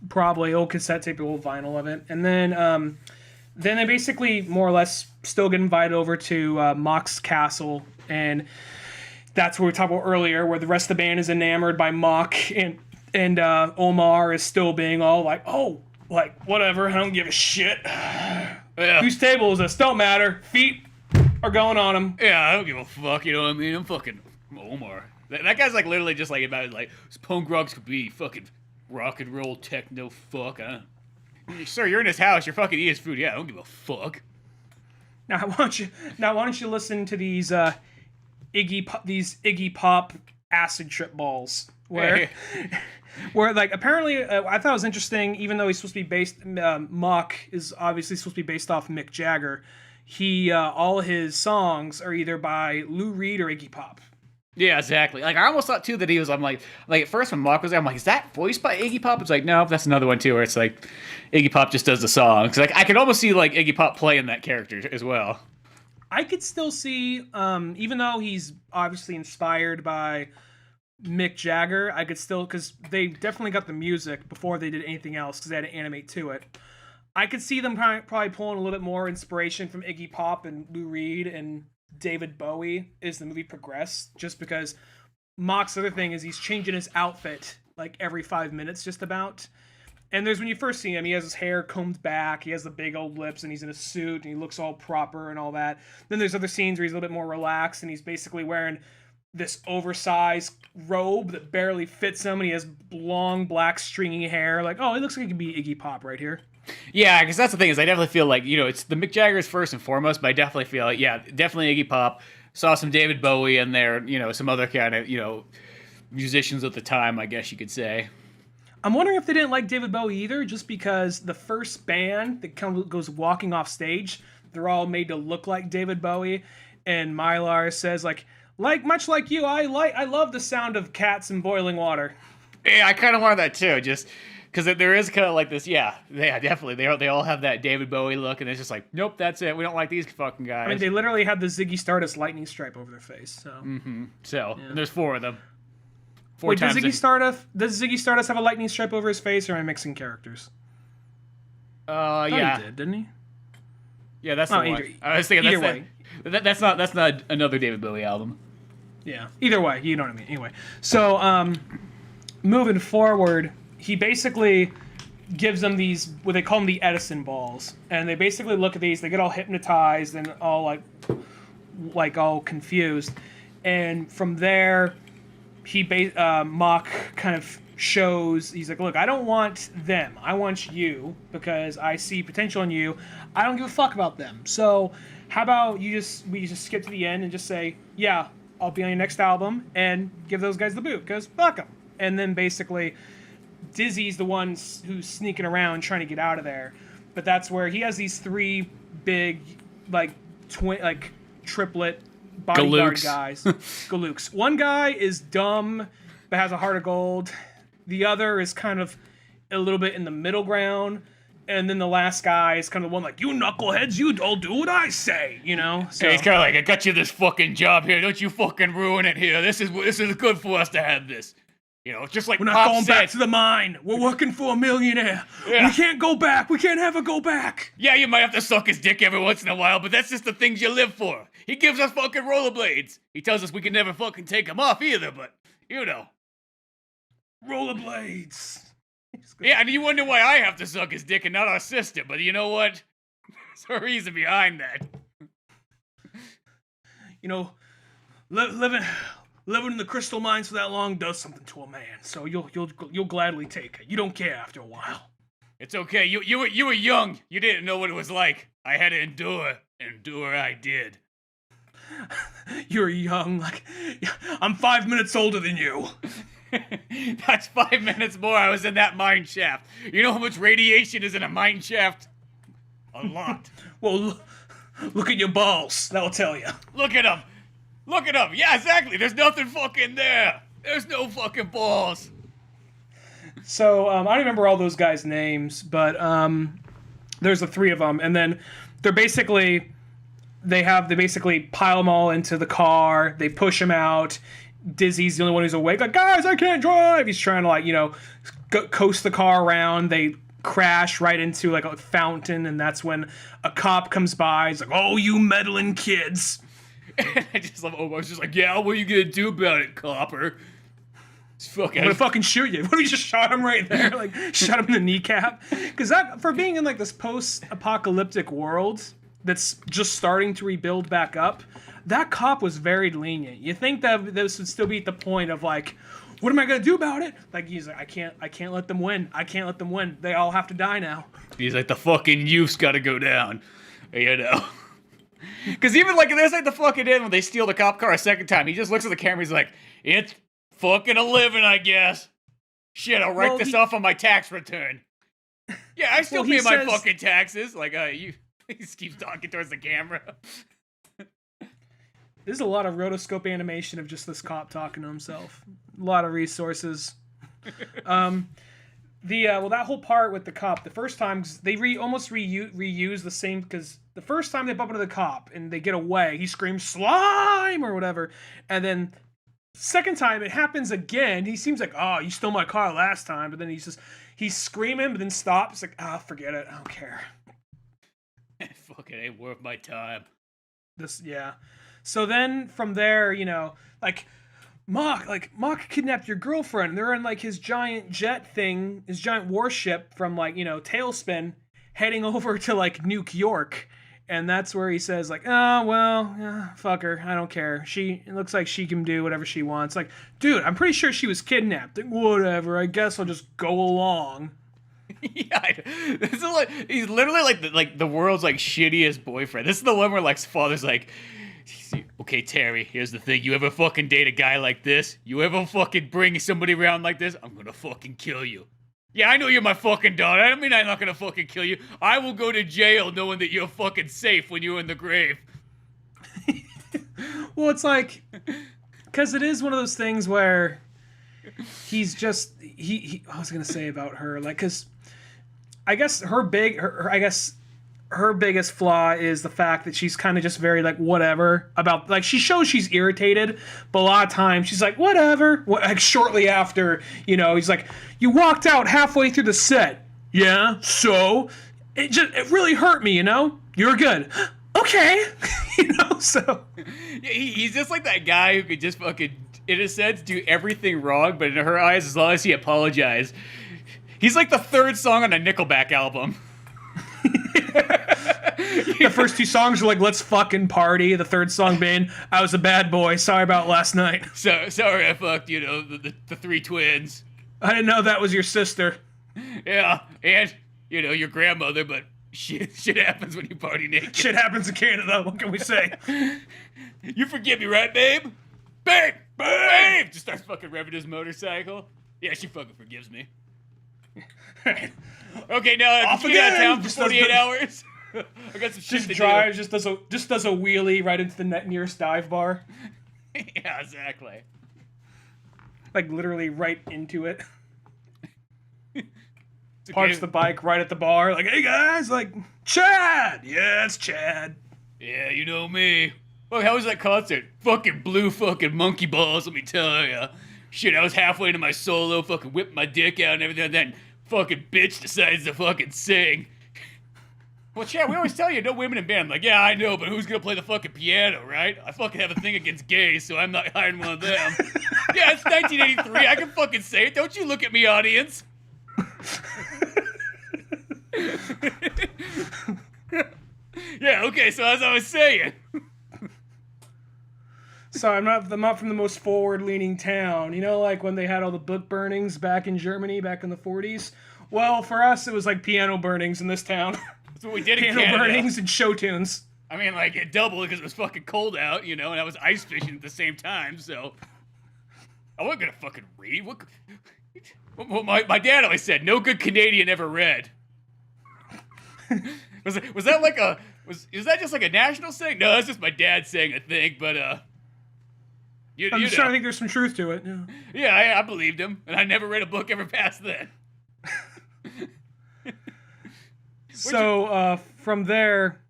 Probably old cassette tape, old vinyl of it. And then they basically more or less still get invited over to Mock's castle, and that's what we talked about earlier, where the rest of the band is enamored by Mock, and Omar is still being all like, oh, like, whatever, I don't give a shit. Yeah. Whose table is this? Don't matter. Feet are going on them. Yeah, I don't give a fuck, you know what I mean? I'm fucking Omar. That guy's like literally just like about like, punk rocks could be fucking rock and roll techno fuck, huh? Sir, you're in his house, you're fucking eating his food. Yeah, I don't give a fuck. Now why don't you listen to these Iggy Pop acid trip balls where where like apparently I thought it was interesting, even though he's supposed to be based Mock is obviously supposed to be based off Mick Jagger. He all his songs are either by Lou Reed or Iggy Pop. Yeah, exactly. Like I almost thought too that he was. I'm like at first when Mock was there, I'm like, is that voiced by Iggy Pop? It's like, no, that's another one too, where it's like Iggy Pop just does the songs. Like I could almost see like Iggy Pop playing that character as well. I could still see, even though he's obviously inspired by Mick Jagger, I could still, because they definitely got the music before they did anything else, because they had to animate to it. I could see them probably pulling a little bit more inspiration from Iggy Pop and Lou Reed and David Bowie as the movie progressed, just because Mock's other thing is he's changing his outfit like every 5 minutes just about. And there's when you first see him, he has his hair combed back, he has the big old lips, and he's in a suit, and he looks all proper and all that. Then there's other scenes where he's a little bit more relaxed, and he's basically wearing this oversized robe that barely fits him, and he has long, black, stringy hair. Like, oh, it looks like it could be Iggy Pop right here. Yeah, because that's the thing is I definitely feel like, it's the Mick Jaggers first and foremost, but I definitely feel like, yeah, definitely Iggy Pop. Saw some David Bowie in there, some other kind of, musicians at the time, I guess you could say. I'm wondering if they didn't like David Bowie either, just because the first band that goes walking off stage, they're all made to look like David Bowie, and Mylar says like much like you, I love the sound of cats and boiling water. Yeah, I kind of wanted that too, just because there is kind of like this. Yeah, definitely. They all have that David Bowie look, and it's just like, nope, that's it. We don't like these fucking guys. I mean, they literally have the Ziggy Stardust lightning stripe over their face. So, So and there's 4 of them. Wait, does Ziggy Stardust have a lightning stripe over his face, or am I mixing characters? Yeah, he did, didn't he? Yeah, that's the one. I was thinking that's not another David Bowie album. Yeah. Either way, you know what I mean. Anyway, so moving forward, he basically gives them these, what they call them the Edison balls, and they basically look at these, they get all hypnotized and all like all confused, and from there, Mock kind of shows, he's like, look, I don't want them, I want you, because I see potential in you. I don't give a fuck about them. So how about we just skip to the end and just say, yeah, I'll be on your next album, and give those guys the boot, because fuck them. And then basically Dizzy's the one who's sneaking around trying to get out of there, but that's where he has these 3 big triplet bodyguard guys. Galooks. One guy is dumb but has a heart of gold. The other is kind of a little bit in the middle ground. And then the last guy is kind of the one like, you knuckleheads, you all do what I say, So yeah, he's kind of like, I got you this fucking job here. Don't you fucking ruin it here. This is good for us to have this. just like we're not Pop going said. back to the mine. We're working for a millionaire. Yeah. We can't go back. We can't ever go back. Yeah, you might have to suck his dick every once in a while, but that's just the things you live for. He gives us fucking rollerblades. He tells us we can never fucking take them off either, but, Rollerblades. Yeah, and you wonder why I have to suck his dick and not our sister, but you know what? There's a reason behind that. Living in the crystal mines for that long does something to a man. So you'll gladly take it. You don't care after a while. It's okay. You were young. You didn't know what it was like. I had to endure. Endure I did. You're young. I'm 5 minutes older than you. That's 5 minutes more. I was in that mine shaft. You know how much radiation is in a mine shaft? A lot. Well, look at your balls. That'll tell you. Look at them. Look at them. Yeah, exactly. There's nothing fucking there. There's no fucking balls. So, I don't remember all those guys' names, but there's the three of them. And then they basically pile them all into the car. They push him out. Dizzy's the only one who's awake. Like, guys, I can't drive. He's trying to, coast the car around. They crash right into, a fountain, and that's when a cop comes by. He's like, oh, you meddling kids. And I just love Omo's just like, yeah, what are you gonna do about it, copper? I'm gonna fucking shoot you. What if we just shot him right there? Shot him in the kneecap? Because for being in, this post-apocalyptic world that's just starting to rebuild back up, that cop was very lenient. You think that this would still be at the point of, what am I gonna do about it? He's like, I can't let them win. I can't let them win. They all have to die now. He's like, the fucking youth's gotta go down. Because even there's the fucking end when they steal the cop car a second time, he just looks at the camera, he's like, it's fucking a living, I guess. Shit, I'll write this off on my tax return. Yeah, I still pay my fucking taxes. He just keeps talking towards the camera. There's a lot of rotoscope animation of just this cop talking to himself. A lot of resources. That whole part with the cop, the first time they almost reuse the same, because the first time they bump into the cop and they get away, he screams slime or whatever, and then second time it happens again. He seems like, oh, you stole my car last time, but then he's screaming, but then stops. Forget it, I don't care. Fuck, it ain't worth my time. So then from there, Mock kidnapped your girlfriend. They're in his giant jet thing, his giant warship from Tailspin, heading over to Nuke York, and that's where he says oh well, yeah, fuck her, I don't care. It looks like she can do whatever she wants. Dude, I'm pretty sure she was kidnapped. Whatever, I guess I'll just go along. Yeah, this is he's literally the world's shittiest boyfriend. This is the one where father's okay, Terry, here's the thing. You ever fucking date a guy like this? You ever fucking bring somebody around like this? I'm gonna fucking kill you. Yeah, I know you're my fucking daughter. I mean, I'm not gonna fucking kill you. I will go to jail knowing that you're fucking safe when you're in the grave. Well, it's because it is one of those things where he's just, I was gonna say about her, because I guess her biggest flaw is the fact that she's kind of just very whatever about she shows she's irritated, but a lot of times she's whatever. Shortly after, he's like, you walked out halfway through the set. Yeah, so it really hurt me, You're good. Okay. So yeah, he's just that guy who could just fucking, in a sense, do everything wrong, but in her eyes, as long as he apologized, he's the third song on a Nickelback album. The first two songs are let's fucking party. The third song being, I was a bad boy, sorry about last night. So sorry I fucked, the three twins. I didn't know that was your sister. Yeah, and, your grandmother, but shit happens when you party naked. Shit happens in Canada, what can we say? You forgive me, right, babe? Babe! Babe! Just starts fucking revving his motorcycle. Yeah, she fucking forgives me. Okay, now I can get out of town for 48 hours. I got some shit to do. Just does a wheelie right into the nearest dive bar. Yeah, exactly. Literally right into it. Parks the bike right at the bar. Hey guys, Chad. Yeah, it's Chad. Yeah, you know me. Well, how was that concert? Fucking blue fucking monkey balls, let me tell ya. Shit, I was halfway into my solo, fucking whipped my dick out and everything, and then fucking bitch decides to fucking sing. Well, Chad, we always tell you no women in band. I'm like, yeah, I know, but who's gonna play the fucking piano, right? I fucking have a thing against gays, so I'm not hiring one of them. Yeah, it's 1983. I can fucking say it. Don't you look at me, audience. Yeah, okay, so as I was saying. So I'm not from the most forward-leaning town. You know, like when they had all the book burnings back in Germany back in the 40s? Well, for us, it was like piano burnings in this town. That's what we did in Piano Canada. burnings and show tunes. I mean, like, it doubled because it was fucking cold out, you know, and I was ice fishing at the same time, so... I wasn't gonna fucking read. What my dad always said, no good Canadian ever read. Was that like a... Is that just like a national saying? No, that's just my dad saying a thing, but, I'm just trying to think there's some truth to it. Yeah, I believed him, and I never read a book ever past then. So from there,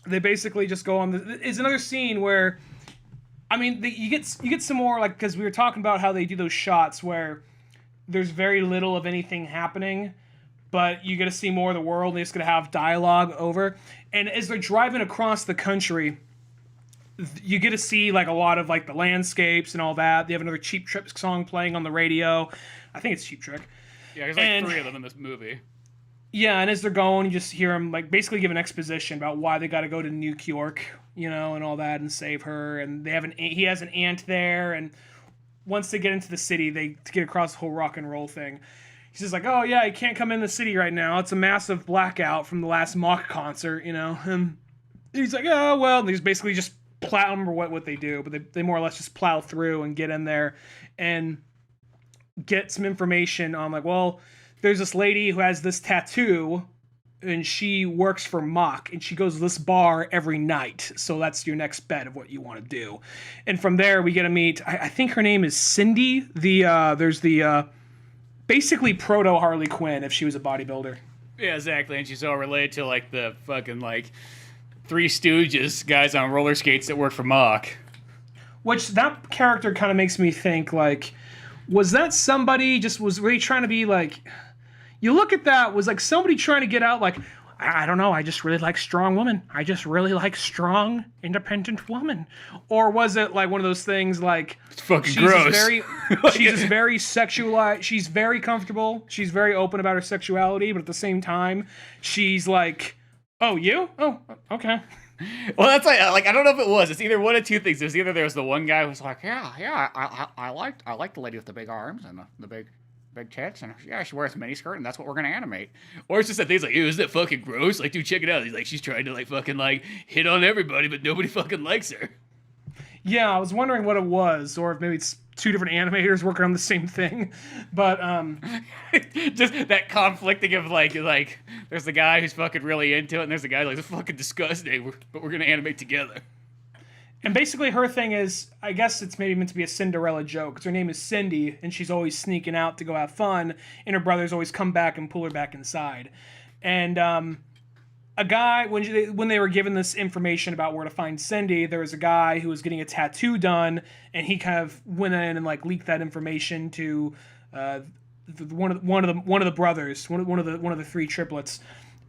they basically just go on. It's another scene where, I mean, you get some more, like, because we were talking about how they do those shots where there's very little of anything happening, but you get to see more of the world. They're just gonna have dialogue over, and as they're driving across the country, you get to see like a lot of like the landscapes and all that. They have another Cheap Trick song playing on the radio. I think it's Cheap Trick. Yeah, there's like 3 of them in this movie. Yeah, and as they're going, you just hear them like basically give an exposition about why they got to go to New York, you know, and all that, and save her. And he has an aunt there, and once they get into the city, they get across the whole rock and roll thing. He's just like, oh yeah, you can't come in the city right now. It's a massive blackout from the last Mock concert, you know. And he's like, oh well. And they just basically just plow. I don't remember what they do, but they more or less just plow through and get in there and get some information on like, well, there's this lady who has this tattoo and she works for Mock and she goes to this bar every night. So that's your next bet of what you want to do. And from there we get to meet, I think her name is Cindy. There's the basically proto Harley Quinn if she was a bodybuilder. Yeah, exactly. And she's all related to like the fucking like Three Stooges guys on roller skates that work for Mock. Which that character kind of makes me think like, was that somebody just was really trying to be like, you look at that, was like somebody trying to get out like, I don't know, I just really like strong women. I just really like strong, independent women. Or was it like one of those things like, it's fucking gross. She's just very sexualized, she's very comfortable, she's very open about her sexuality, but at the same time, she's like, oh, you? Oh, okay. Well, that's like I don't know if it was. It's either one of two things. There was the one guy who was like, yeah, I like the lady with the big arms and the big tits, and yeah, she wears a miniskirt, and that's what we're gonna animate. Or it's just that thing's like, ew, isn't that fucking gross? Like, dude, check it out. He's like, she's trying to like fucking like hit on everybody, but nobody fucking likes her. Yeah, I was wondering what it was, or if maybe it's 2 different animators working on the same thing. But just that conflicting of like there's the guy who's fucking really into it, and there's the guy like, it's fucking disgusting, but we're gonna animate together. And basically her thing is, I guess it's maybe meant to be a Cinderella joke, because her name is Cindy, and she's always sneaking out to go have fun, and her brothers always come back and pull her back inside. And a guy, when they were given this information about where to find Cindy, there was a guy who was getting a tattoo done, and he kind of went in and like leaked that information to one of the brothers, one of the 3 triplets,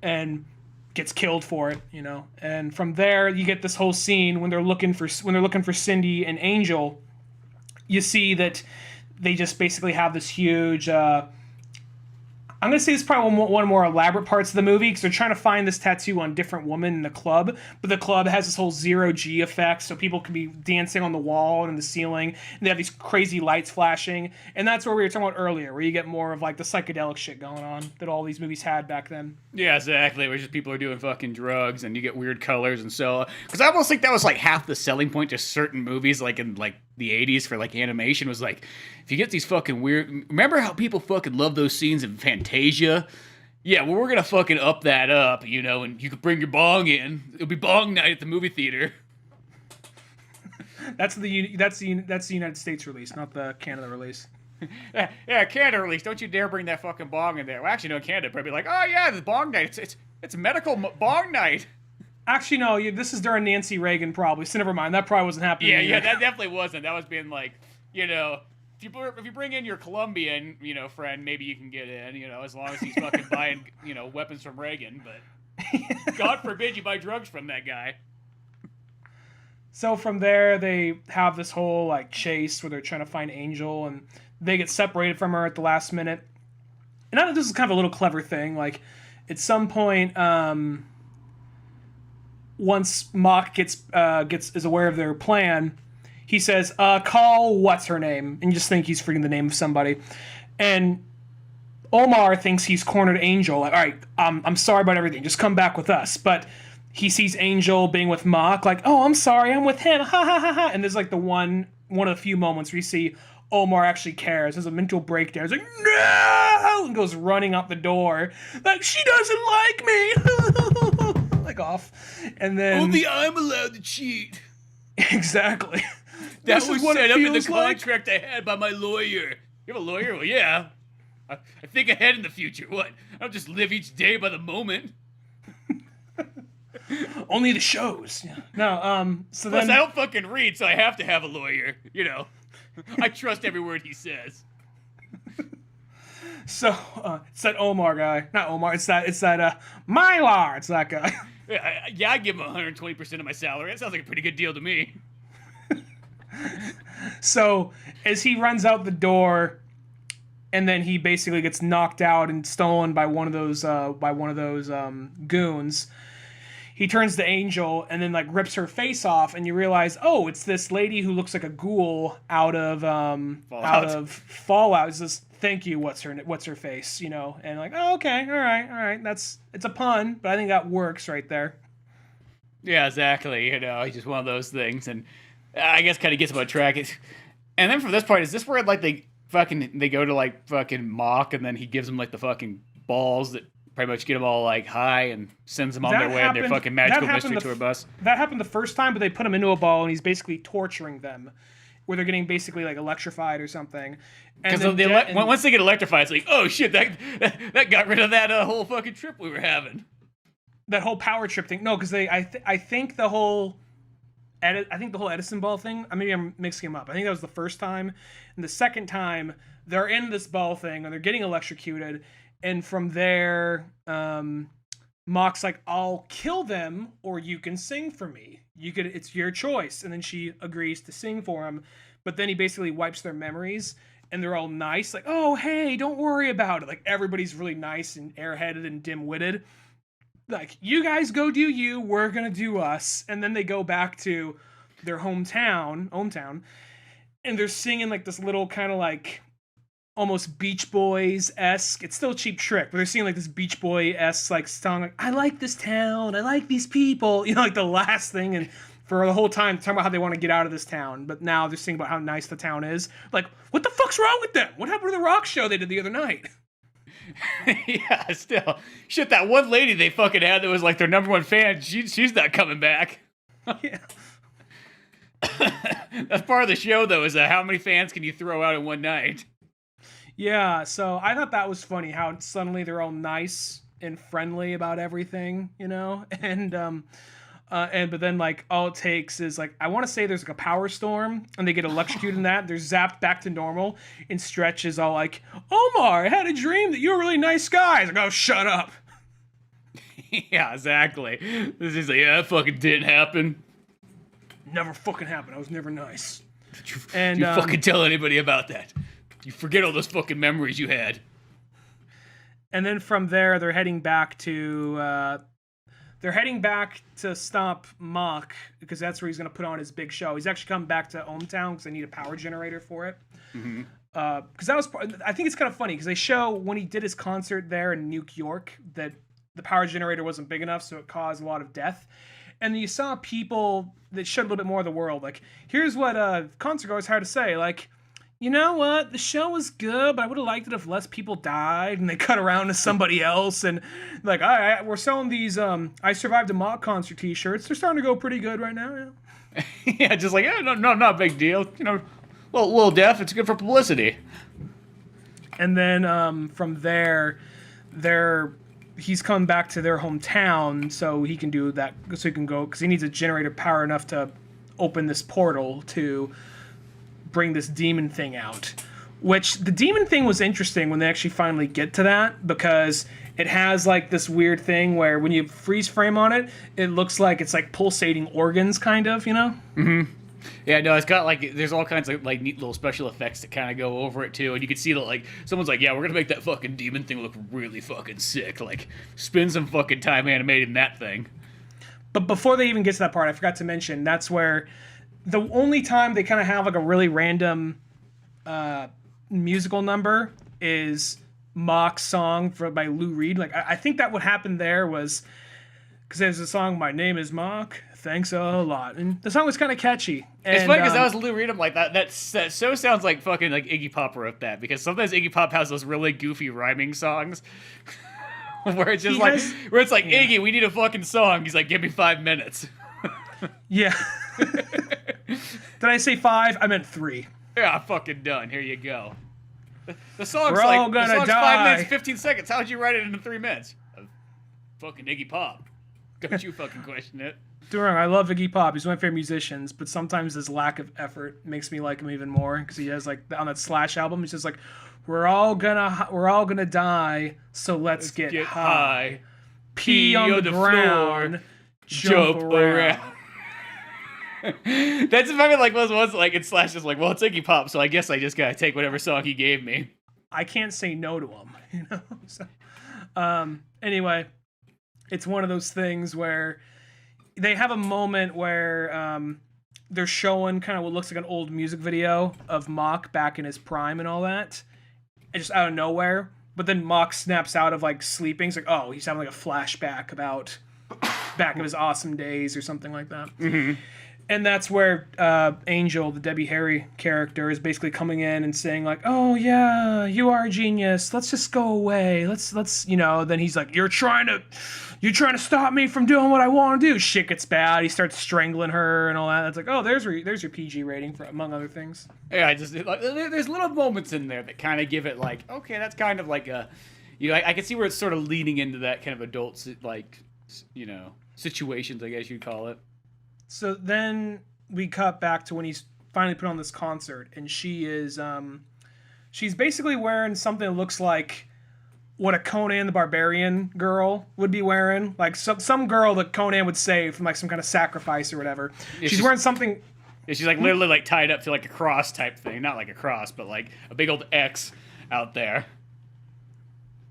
and gets killed for it, you know. And from there, you get this whole scene when they're looking for Cindy and Angel. You see that they just basically have this huge. I'm going to say this is probably one of the more elaborate parts of the movie, because they're trying to find this tattoo on different women in the club, but the club has this whole zero-G effect, so people can be dancing on the wall and the ceiling, and they have these crazy lights flashing, and that's what we were talking about earlier, where you get more of like the psychedelic shit going on that all these movies had back then. Yeah, exactly, where just people are doing fucking drugs, and you get weird colors, and so, because I almost think that was like half the selling point to certain movies, like in like the 80s for like animation, was like, if you get these fucking weird, remember how people fucking love those scenes in Fantasia? Yeah, well, we're gonna fucking up that up, you know, and you could bring your bong in. It'll be bong night at the movie theater. That's the United States release, not the Canada release. Yeah, Canada release. Don't you dare bring that fucking bong in there. Well, actually, no, Canada probably be like, oh yeah, the bong night. It's medical bong night. Actually, no. This is during Nancy Reagan, probably. So never mind. That probably wasn't happening. Yeah, that definitely wasn't. That was being like, you know, if you bring in your Colombian, friend, maybe you can get in, as long as he's fucking buying, weapons from Reagan. But God forbid you buy drugs from that guy. So from there, they have this whole like chase where they're trying to find Angel, and they get separated from her at the last minute. And I know this is kind of a little clever thing. Like, at some point, once Mock is aware of their plan, he says, "Call what's her name," and you just think he's freaking the name of somebody. And Omar thinks he's cornered Angel. Like, all right, I'm sorry about everything. Just come back with us. But he sees Angel being with Mock, like, "Oh, I'm sorry, I'm with him." Ha ha ha ha. And there's like the one of the few moments where you see Omar actually cares. There's a mental breakdown. He's like, "No!" and goes running out the door. Like, "She doesn't like me." Like, off. And then only I'm allowed to cheat. Exactly. That was set up in the contract I had by my lawyer. You have a lawyer? Well, yeah. I think ahead in the future. What? I don't just live each day by the moment. Only the shows. Yeah. No, so plus, then I don't fucking read, so I have to have a lawyer. I trust every word he says. So, it's that Omar guy. Not Omar, it's that Mylar. It's that guy. Yeah, I give him 120% of my salary. That sounds like a pretty good deal to me. So, as he runs out the door, and then he basically gets knocked out and stolen by one of those goons, he turns to Angel and then like rips her face off, and you realize, oh, it's this lady who looks like a ghoul out of Fallout. It's this, thank you, what's her face, and like, oh, okay, all right, it's a pun, but I think that works right there. Yeah, exactly. It's just one of those things, and I guess kind of gets him on track. And then for this part, is this where like they go to like fucking Mock, and then he gives them like the fucking balls that pretty much get them all like high and sends them on their way in their fucking magical mystery tour bus. That happened the first time, but they put him into a ball, and he's basically torturing them, where they're getting basically like electrified or something. Because once they get electrified, it's like, oh shit, that got rid of that whole fucking trip we were having. That whole power trip thing. No, because I think the whole Edison ball thing, maybe I'm mixing them up. I think that was the first time. And the second time, they're in this ball thing, and they're getting electrocuted. And from there, Mock's like, "I'll kill them, or you can sing for me. It's your choice." And then she agrees to sing for him. But then he basically wipes their memories, and they're all nice. Like, "Oh, hey, don't worry about it." Like, everybody's really nice and airheaded and dim-witted. Like, "You guys go do you, we're gonna do us." And then they go back to their hometown, and they're singing like this little kind of like almost Beach Boys-esque. It's still Cheap Trick, but they're singing like this Beach Boy-esque like song, like, "I like this town, I like these people," like the last thing. And for the whole time, talking about how they want to get out of this town, but now they're singing about how nice the town is. Like, what the fuck's wrong with them? What happened to the rock show they did the other night? Yeah, still. Shit, that one lady they fucking had that was like their number one fan, she's not coming back. Yeah. That's part of the show, though, is how many fans can you throw out in one night? Yeah, so I thought that was funny, how suddenly they're all nice and friendly about everything, but then like all it takes is like, I want to say there's like a power storm, and they get electrocuted in that. They're zapped back to normal, and Stretch is all like, "Omar, I had a dream that you were a really nice guy." Like, "Oh, shut up." Yeah, exactly. This is like, yeah, that fucking didn't happen. Never fucking happened. I was never nice. And you fucking tell anybody about that. You forget all those fucking memories you had. And then from there, they're heading back to stop Mock, because that's where he's going to put on his big show. He's actually coming back to Ohmtown because they need a power generator for it. Mm-hmm. Because I think it's kind of funny because they show when he did his concert there in New York that the power generator wasn't big enough, so it caused a lot of death. And you saw people that showed a little bit more of the world. Like, here's what concert goers had to say. Like, "You know what? The show was good, but I would have liked it if less people died." And they cut around to somebody else, and like, "All right, we're selling these I Survived a Mock concert t-shirts. They're starting to go pretty good right now." Yeah, yeah, just like, yeah, no, not a big deal. Little deaf. It's good for publicity. And then from there, he's come back to their hometown, so he can do that. So he can go, because he needs a generator power enough to open this portal to bring this demon thing out. Which the demon thing was interesting when they actually finally get to that, because it has like this weird thing where when you freeze frame on it, it looks like it's like pulsating organs, kind of, you know? Mm-hmm. Yeah, no, it's got like, there's all kinds of like neat little special effects that kind of go over it too, and you can see that like someone's like, yeah, we're gonna make that fucking demon thing look really fucking sick. Like, spend some fucking time animating that thing. But before they even get to that part, I forgot to mention that's where the only time they kind of have like a really random musical number is Mock's song by Lou Reed. Like, I think that what happened there was because there's a song, "My Name Is Mock, Thanks a Lot," and the song was kind of catchy. And, it's funny because that was Lou Reed. I'm like, that so sounds like fucking like Iggy Pop wrote that, because sometimes Iggy Pop has those really goofy rhyming songs where it's just where it's like, yeah. Iggy, we need a fucking song. He's like, give me 5 minutes. Yeah. Did I say 5? I meant 3. Yeah, I'm fucking done. Here you go. The song's We're all gonna the song's die. 5 minutes, 15 seconds. How'd you write it in 3 minutes? Fucking Iggy Pop. Don't you fucking question it. Don't get me wrong, I love Iggy Pop. He's one of my favorite musicians, but sometimes his lack of effort makes me like him even more, because he has like on that Slash album, he's just like, we're all gonna die, so let's get high. Pee on the ground, jump around. That's probably like those ones like in Slash is like, well, it's Iggy Pop, so I guess I just gotta take whatever song he gave me. I can't say no to him, you know. So, anyway, it's one of those things where they have a moment where they're showing kind of what looks like an old music video of Mock back in his prime and all that, and just out of nowhere. But then Mock snaps out of like sleeping. It's like, oh, he's having like a flashback about back of his awesome days or something like that. Mm-hmm. And that's where Angel, the Debbie Harry character, is basically coming in and saying like, "Oh yeah, you are a genius. Let's just go away. Let's you know." Then he's like, "You're trying to stop me from doing what I want to do." Shit gets bad. He starts strangling her and all that. It's like, oh, there's your PG rating for among other things. Yeah, just like there's little moments in there that kind of give it like, okay, that's kind of like a, you know, I can see where it's sort of leaning into that kind of adult like, you know, situations, I guess you'd call it. So then we cut back to when he's finally put on this concert, and she is, she's basically wearing something that looks like what a Conan the Barbarian girl would be wearing, like some girl that Conan would save from like some kind of sacrifice or whatever. Yeah, she's wearing something. Yeah, she's like literally like tied up to like a cross type thing, not like a cross, but like a big old X out there.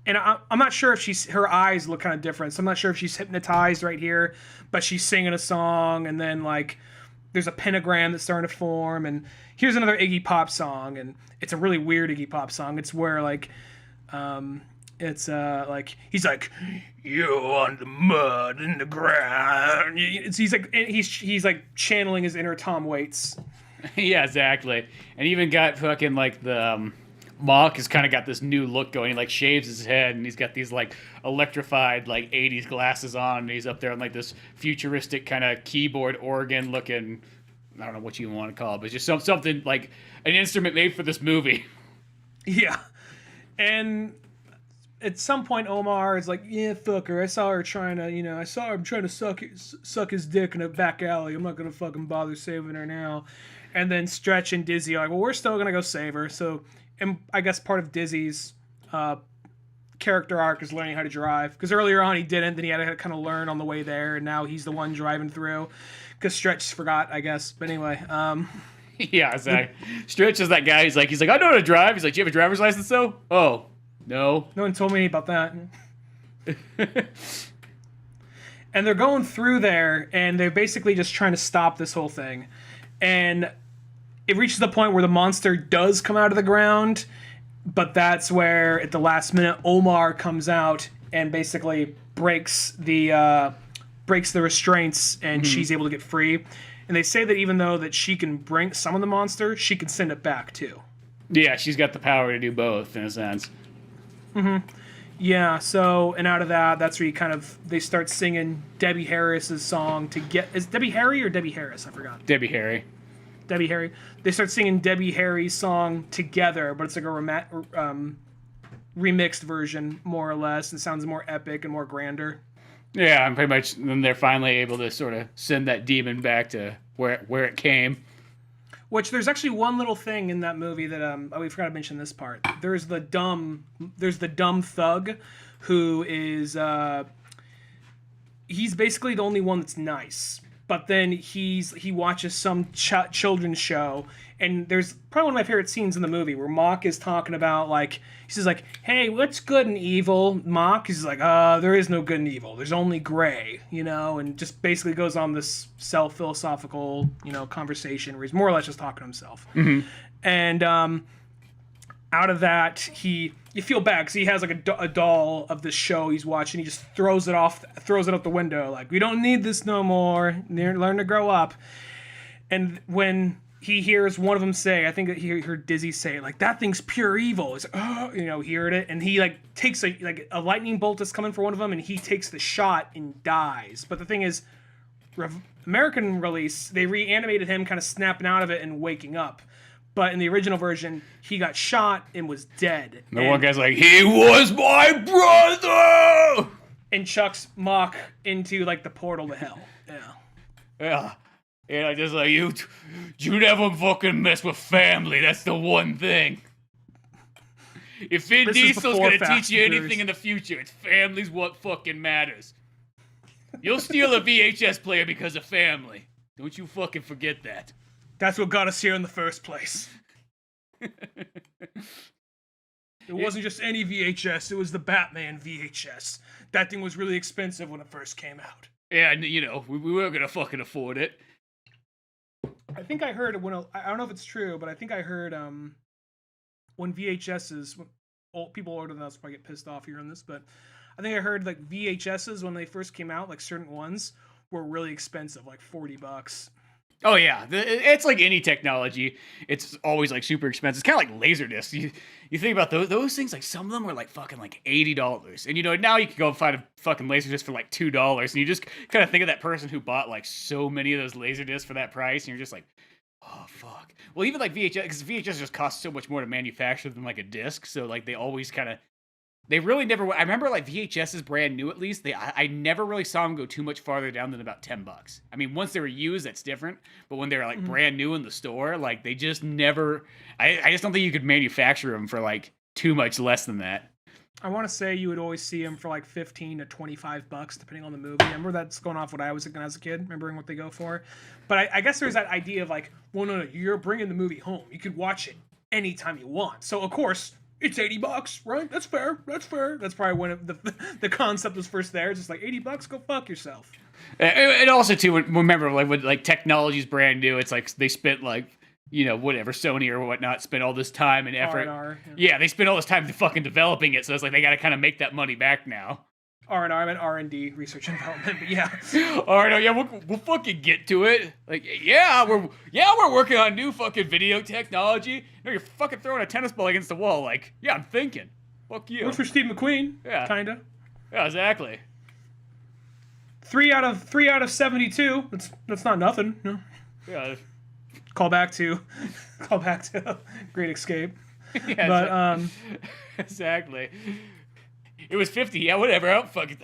And I'm not sure if her eyes look kind of different. So I'm not sure if she's hypnotized right here, but she's singing a song, and then like there's a pentagram that's starting to form, and here's another Iggy Pop song, and it's a really weird Iggy Pop song. It's where like, it's like he's like, "You on the mud in the ground." He's like channeling his inner Tom Waits. Yeah, exactly. And even got fucking like the. Mock has kind of got this new look going. He like shaves his head, and he's got these like electrified like 80s glasses on, and he's up there on like this futuristic kind of keyboard organ looking, I don't know what you want to call it, but just something like an instrument made for this movie. Yeah. And at some point Omar is like, "Yeah, fuck her. I saw her trying to, you know, I saw him trying to suck his dick in a back alley. I'm not going to fucking bother saving her now." And then Stretch and Dizzy are like, "Well, we're still going to go save her." So, and I guess part of Dizzy's character arc is learning how to drive. Because earlier on he didn't, then he had to kind of learn on the way there, and now he's the one driving through. Because Stretch forgot, I guess. But anyway. Yeah, exactly. Stretch is that guy. He's like, "I know how to drive." He's like, "Do you have a driver's license though?" "Oh, no." No one told me about that. And they're going through there, and they're basically just trying to stop this whole thing. And it reaches the point where the monster does come out of the ground, but that's where, at the last minute, Omar comes out and basically breaks the restraints, and she's able to get free. And they say that even though that she can bring some of the monster, she can send it back too. Yeah, she's got the power to do both in a sense. Mm-hmm. Yeah. So, and out of that, that's where they start singing Debbie Harris's song to get. Is it Debbie Harry or Debbie Harris? I forgot. Debbie Harry. Debbie Harry. They start singing Debbie Harry's song together, but it's like a remixed version, more or less, and it sounds more epic and more grander. Yeah, and pretty much then they're finally able to sort of send that demon back to where it came. Which there's actually one little thing in that movie that we forgot to mention this part. There's the dumb thug who is he's basically the only one that's nice. But then he watches some children's show, and there's probably one of my favorite scenes in the movie where Mock is talking about, like, he says, like, hey, what's good and evil, Mock? He's like, there is no good and evil. There's only gray, you know, and just basically goes on this self-philosophical, you know, conversation where he's more or less just talking to himself. Mm-hmm. And out of that, you feel bad because he has like a doll of this show he's watching. He just throws it out the window, like, we don't need this no more. Learn to grow up. And when he hears one of them say, I think that he heard Dizzy say it, like, that thing's pure evil. It's like, oh, you know, he heard it, and he like takes a lightning bolt is coming for one of them, and he takes the shot and dies. But the thing is, American release, they reanimated him, kind of snapping out of it and waking up. But in the original version, he got shot and was dead. And one guy's like, he was my brother! And chucks Mock into, like, the portal to hell. Yeah. Yeah. And I just like, you never fucking mess with family. That's the one thing. If Vin Diesel's gonna teach you anything in the future, it's family's what fucking matters. You'll steal a VHS player because of family. Don't you fucking forget that. That's what got us here in the first place. It wasn't just any VHS, it was the Batman VHS. That thing was really expensive when it first came out. Yeah, you know, we weren't gonna fucking afford it. I think I heard, I don't know if it's true, but I think I heard when VHSs, people older than us probably get pissed off hearing this, but I think I heard like VHSs when they first came out, like certain ones, were really expensive, like $40. Oh yeah, it's like any technology. It's always like super expensive. It's kind of like Laserdisc. You think about those things, like some of them were like fucking like $80. And you know, now you can go find a fucking Laserdisc for like $2. And you just kind of think of that person who bought like so many of those Laserdiscs for that price. And you're just like, oh fuck. Well, even like VHS, because VHS just costs so much more to manufacture than like a disc. So like they always kind of, they really never. I remember like VHS is brand new, at least. I never really saw them go too much farther down than about $10. I mean, once they were used, that's different. But when they were like brand new in the store, like they just never. I just don't think you could manufacture them for like too much less than that. I want to say you would always see them for like $15 to $25, depending on the movie. I remember that's going off what I was thinking as a kid, remembering what they go for. But I guess there's that idea of like, well, no, you're bringing the movie home. You could watch it anytime you want. So of course. It's $80, right? That's fair. That's probably when the concept was first there. It's just like $80, go fuck yourself. And also too, remember like when like technology's brand new, it's like they spent like, you know, whatever, Sony or whatnot, spent all this time and effort. R&R, yeah, they spent all this time fucking developing it, so it's like they got to kind of make that money back now. R&R, I meant R&D, research and development, but yeah. R&R, yeah, we'll fucking get to it. Like, we're working on new fucking video technology. You know, you're fucking throwing a tennis ball against the wall. Like, yeah, I'm thinking. Fuck you. Works for Steve McQueen. Yeah. Kinda. Yeah, exactly. 3 out of 72. That's not nothing. No. Yeah. Call back to Great Escape. Yeah, but exactly. It was 50. Yeah, whatever. I don't fucking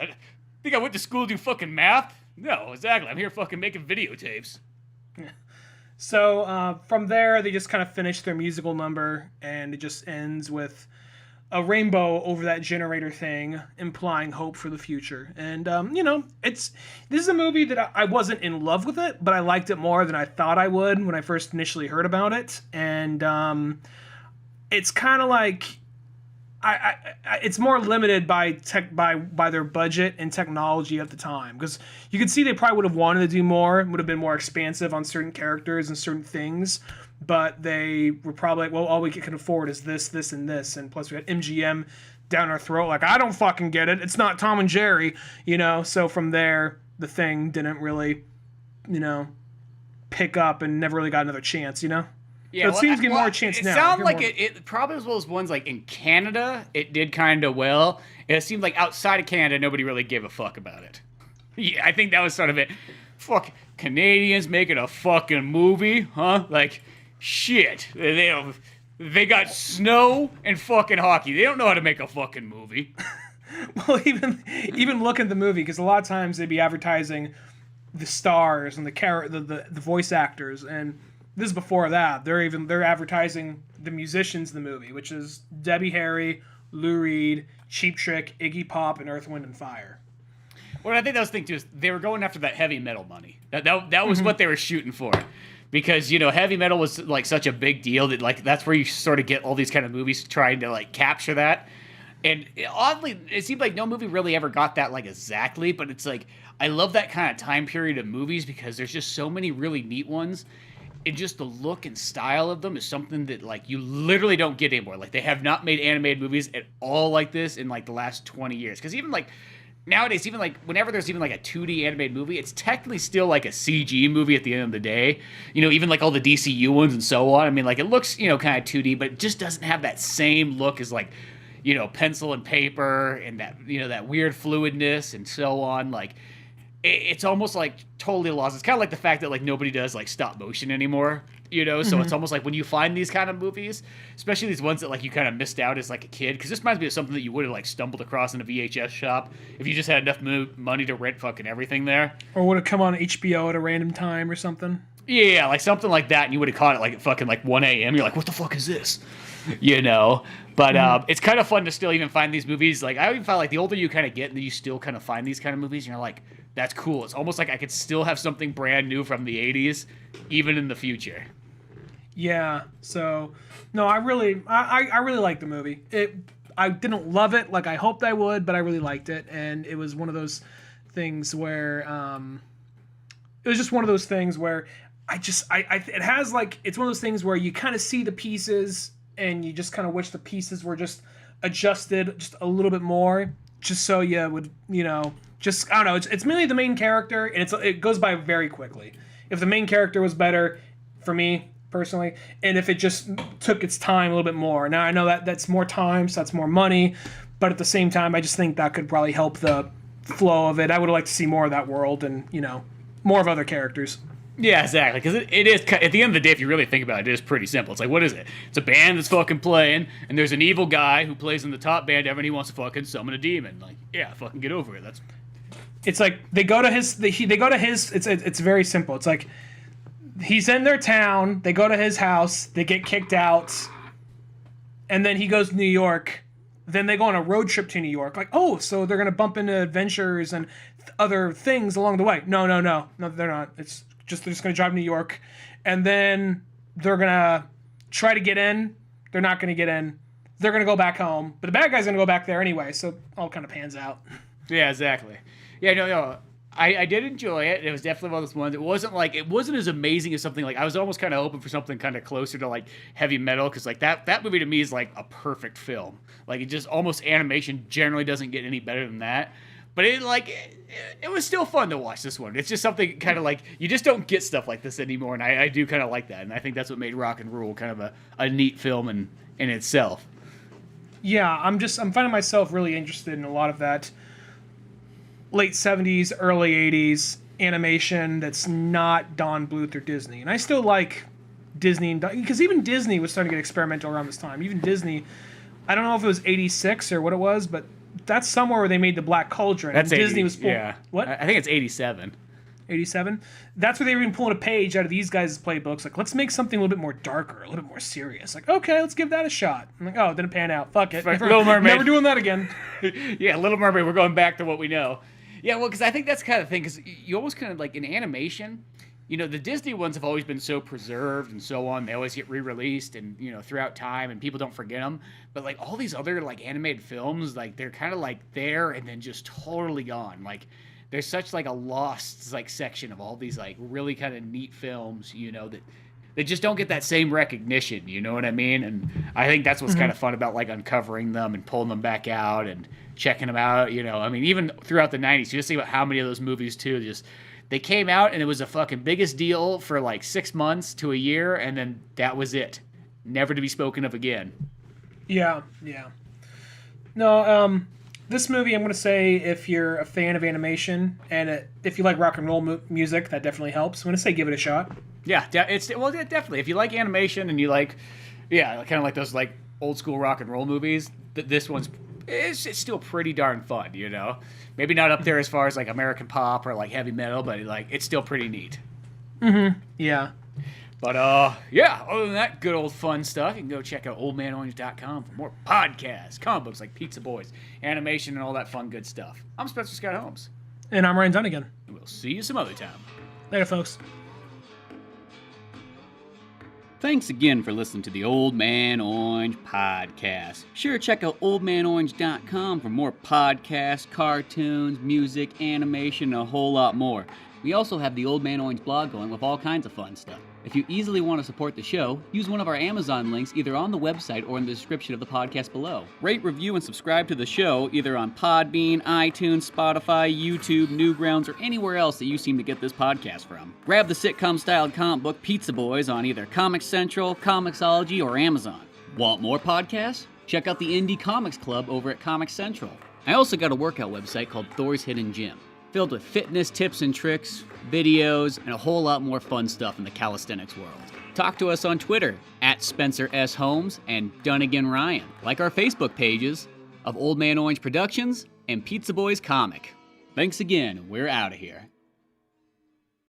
think I went to school to do fucking math. No, exactly. I'm here fucking making videotapes. Yeah. So from there, they just kind of finish their musical number, and it just ends with a rainbow over that generator thing, implying hope for the future. And you know, this is a movie that I wasn't in love with it, but I liked it more than I thought I would when I first initially heard about it. And it's kind of like. It's more limited by their budget and technology at the time, because you could see they probably would have wanted to do more, would have been more expansive on certain characters and certain things, but they were probably like, well, all we can afford is this, and this, and plus we got MGM down our throat. Like, I don't fucking get it. It's not Tom and Jerry, you know. So from there, the thing didn't really, you know, pick up and never really got another chance, you know. Yeah, so it seems to get more chance now. It sounded like it probably as well as ones like in Canada, it did kind of well. It seemed like outside of Canada, nobody really gave a fuck about it. Yeah, I think that was sort of it. Fuck, Canadians making a fucking movie, huh? Like, shit. They got snow and fucking hockey. They don't know how to make a fucking movie. Well, even look at the movie, because a lot of times they'd be advertising the stars and the voice actors, and this is before that. They're advertising the musicians in the movie, which is Debbie Harry, Lou Reed, Cheap Trick, Iggy Pop, and Earth, Wind, and Fire. Well, I think that was the thing too, is they were going after that heavy metal money. That was what they were shooting for. Because, you know, heavy metal was like such a big deal that like that's where you sort of get all these kind of movies trying to like capture that. And oddly, it seemed like no movie really ever got that like exactly, but it's like I love that kind of time period of movies because there's just so many really neat ones. And just the look and style of them is something that like you literally don't get anymore. Like they have not made animated movies at all like this in like the last 20 years. Because even like nowadays, even like whenever there's even like a 2D animated movie, it's technically still like a CG movie at the end of the day. You know, even like all the DCU ones and so on. I mean, like it looks, you know, kind of 2D, but it just doesn't have that same look as like, you know, pencil and paper and that, you know, that weird fluidness and so on. Like it's almost like totally lost. It's kind of like the fact that like nobody does like stop motion anymore, you know? So it's almost like when you find these kind of movies, especially these ones that like you kind of missed out as like a kid, because this reminds me of something that you would have like stumbled across in a VHS shop if you just had enough money to rent fucking everything there. Or would have come on HBO at a random time or something. Yeah, like something like that, and you would have caught it like at fucking like 1 a.m. You're like, what the fuck is this? You know? But it's kind of fun to still even find these movies. Like I even find like the older you kind of get, and you still kind of find these kind of movies, and you're like, that's cool. It's almost like I could still have something brand new from the 80s, even in the future. Yeah. So, no, I really liked the movie. I didn't love it like I hoped I would, but I really liked it, and it was one of those things where it was just one of those things where it has like it's one of those things where you kind of see the pieces and you just kind of wish the pieces were just adjusted just a little bit more, just so you would, you know, just I don't know. It's mainly the main character, and it goes by very quickly. If the main character was better, for me personally, and if it just took its time a little bit more. Now I know that's more time, so that's more money, but at the same time, I just think that could probably help the flow of it. I would like to see more of that world, and you know, more of other characters. Yeah, exactly. Because it is, at the end of the day, if you really think about it, it is pretty simple. It's like, what is it? It's a band that's fucking playing, and there's an evil guy who plays in the top band ever, and he wants to fucking summon a demon. Like, yeah, fucking get over it. It's like they go to his. It's very simple. It's like he's in their town. They go to his house. They get kicked out, and then he goes to New York. Then they go on a road trip to New York. Like, oh, so they're gonna bump into adventures and other things along the way. No, they're not. It's just they're just gonna drive to New York, and then they're gonna try to get in. They're not gonna get in. They're gonna go back home, but the bad guy's gonna go back there anyway. So all kind of pans out. Yeah, exactly. Yeah, no. I did enjoy it. It was definitely one of those ones. It wasn't as amazing as something like I was almost kind of hoping for something kind of closer to like heavy metal, because like that movie to me is like a perfect film. Like it just almost animation generally doesn't get any better than that. But it was still fun to watch this one. It's just something kind of like you just don't get stuff like this anymore, and I do kind of like that. And I think that's what made Rock and Rule kind of a neat film in itself. Yeah, I'm finding myself really interested in a lot of that late 70s, early 80s animation that's not Don Bluth or Disney. And I still like Disney, because even Disney was starting to get experimental around this time. Even Disney, I don't know if it was 86 or what it was, but that's somewhere where they made the Black Cauldron. That's and 80, Disney was yeah. What? I think it's 87. 87? That's where they were even pulling a page out of these guys' playbooks. Like, let's make something a little bit more darker, a little bit more serious. Like, okay, let's give that a shot. I'm like, oh, it didn't pan out. Fuck it. Little Mermaid. Never doing that again. Yeah, Little Mermaid, we're going back to what we know. Yeah, well, because I think that's the kind of thing, because you almost kind of, like, in animation, you know, the Disney ones have always been so preserved and so on. They always get re-released and, you know, throughout time, and people don't forget them. But, like, all these other, like, animated films, like, they're kind of, like, there and then just totally gone. Like, there's such, like, a lost, like, section of all these, like, really kind of neat films, you know, that they just don't get that same recognition, you know what I mean? And I think that's what's kind of fun about, like, uncovering them and pulling them back out and checking them out, you know. I mean, even throughout the 90s, you just think about how many of those movies, too, just they came out and it was a fucking biggest deal for, like, 6 months to a year, and then that was it. Never to be spoken of again. Yeah. No, this movie, I'm going to say, if you're a fan of animation and if you like rock and roll music, that definitely helps. I'm going to say give it a shot. Yeah, definitely. If you like animation and you like, yeah, kind of like those like old school rock and roll movies, this one's it's still pretty darn fun, you know. Maybe not up there as far as like American pop or like heavy metal, but like it's still pretty neat. Yeah. But yeah, other than that good old fun stuff, you can go check out oldmanorange.com for more podcasts, comic books like Pizza Boys, animation, and all that fun good stuff. I'm Spencer Scott Holmes. And I'm Ryan Dunigan. And we'll see you some other time. Later, folks. Thanks again for listening to the Old Man Orange podcast. Sure, check out oldmanorange.com for more podcasts, cartoons, music, animation, and a whole lot more. We also have the Old Man Orange blog going with all kinds of fun stuff. If you easily want to support the show, use one of our Amazon links either on the website or in the description of the podcast below. Rate, review, and subscribe to the show either on Podbean, iTunes, Spotify, YouTube, Newgrounds, or anywhere else that you seem to get this podcast from. Grab the sitcom-styled comic book Pizza Boys on either Comic Central, Comixology, or Amazon. Want more podcasts? Check out the Indie Comics Club over at Comic Central. I also got a workout website called Thor's Hidden Gym, filled with fitness tips and tricks, videos, and a whole lot more fun stuff in the calisthenics world. Talk to us on Twitter at Spencer S. Holmes and Dunigan Ryan. Like our Facebook pages of Old Man Orange Productions and Pizza Boys Comic. Thanks again, we're out of here.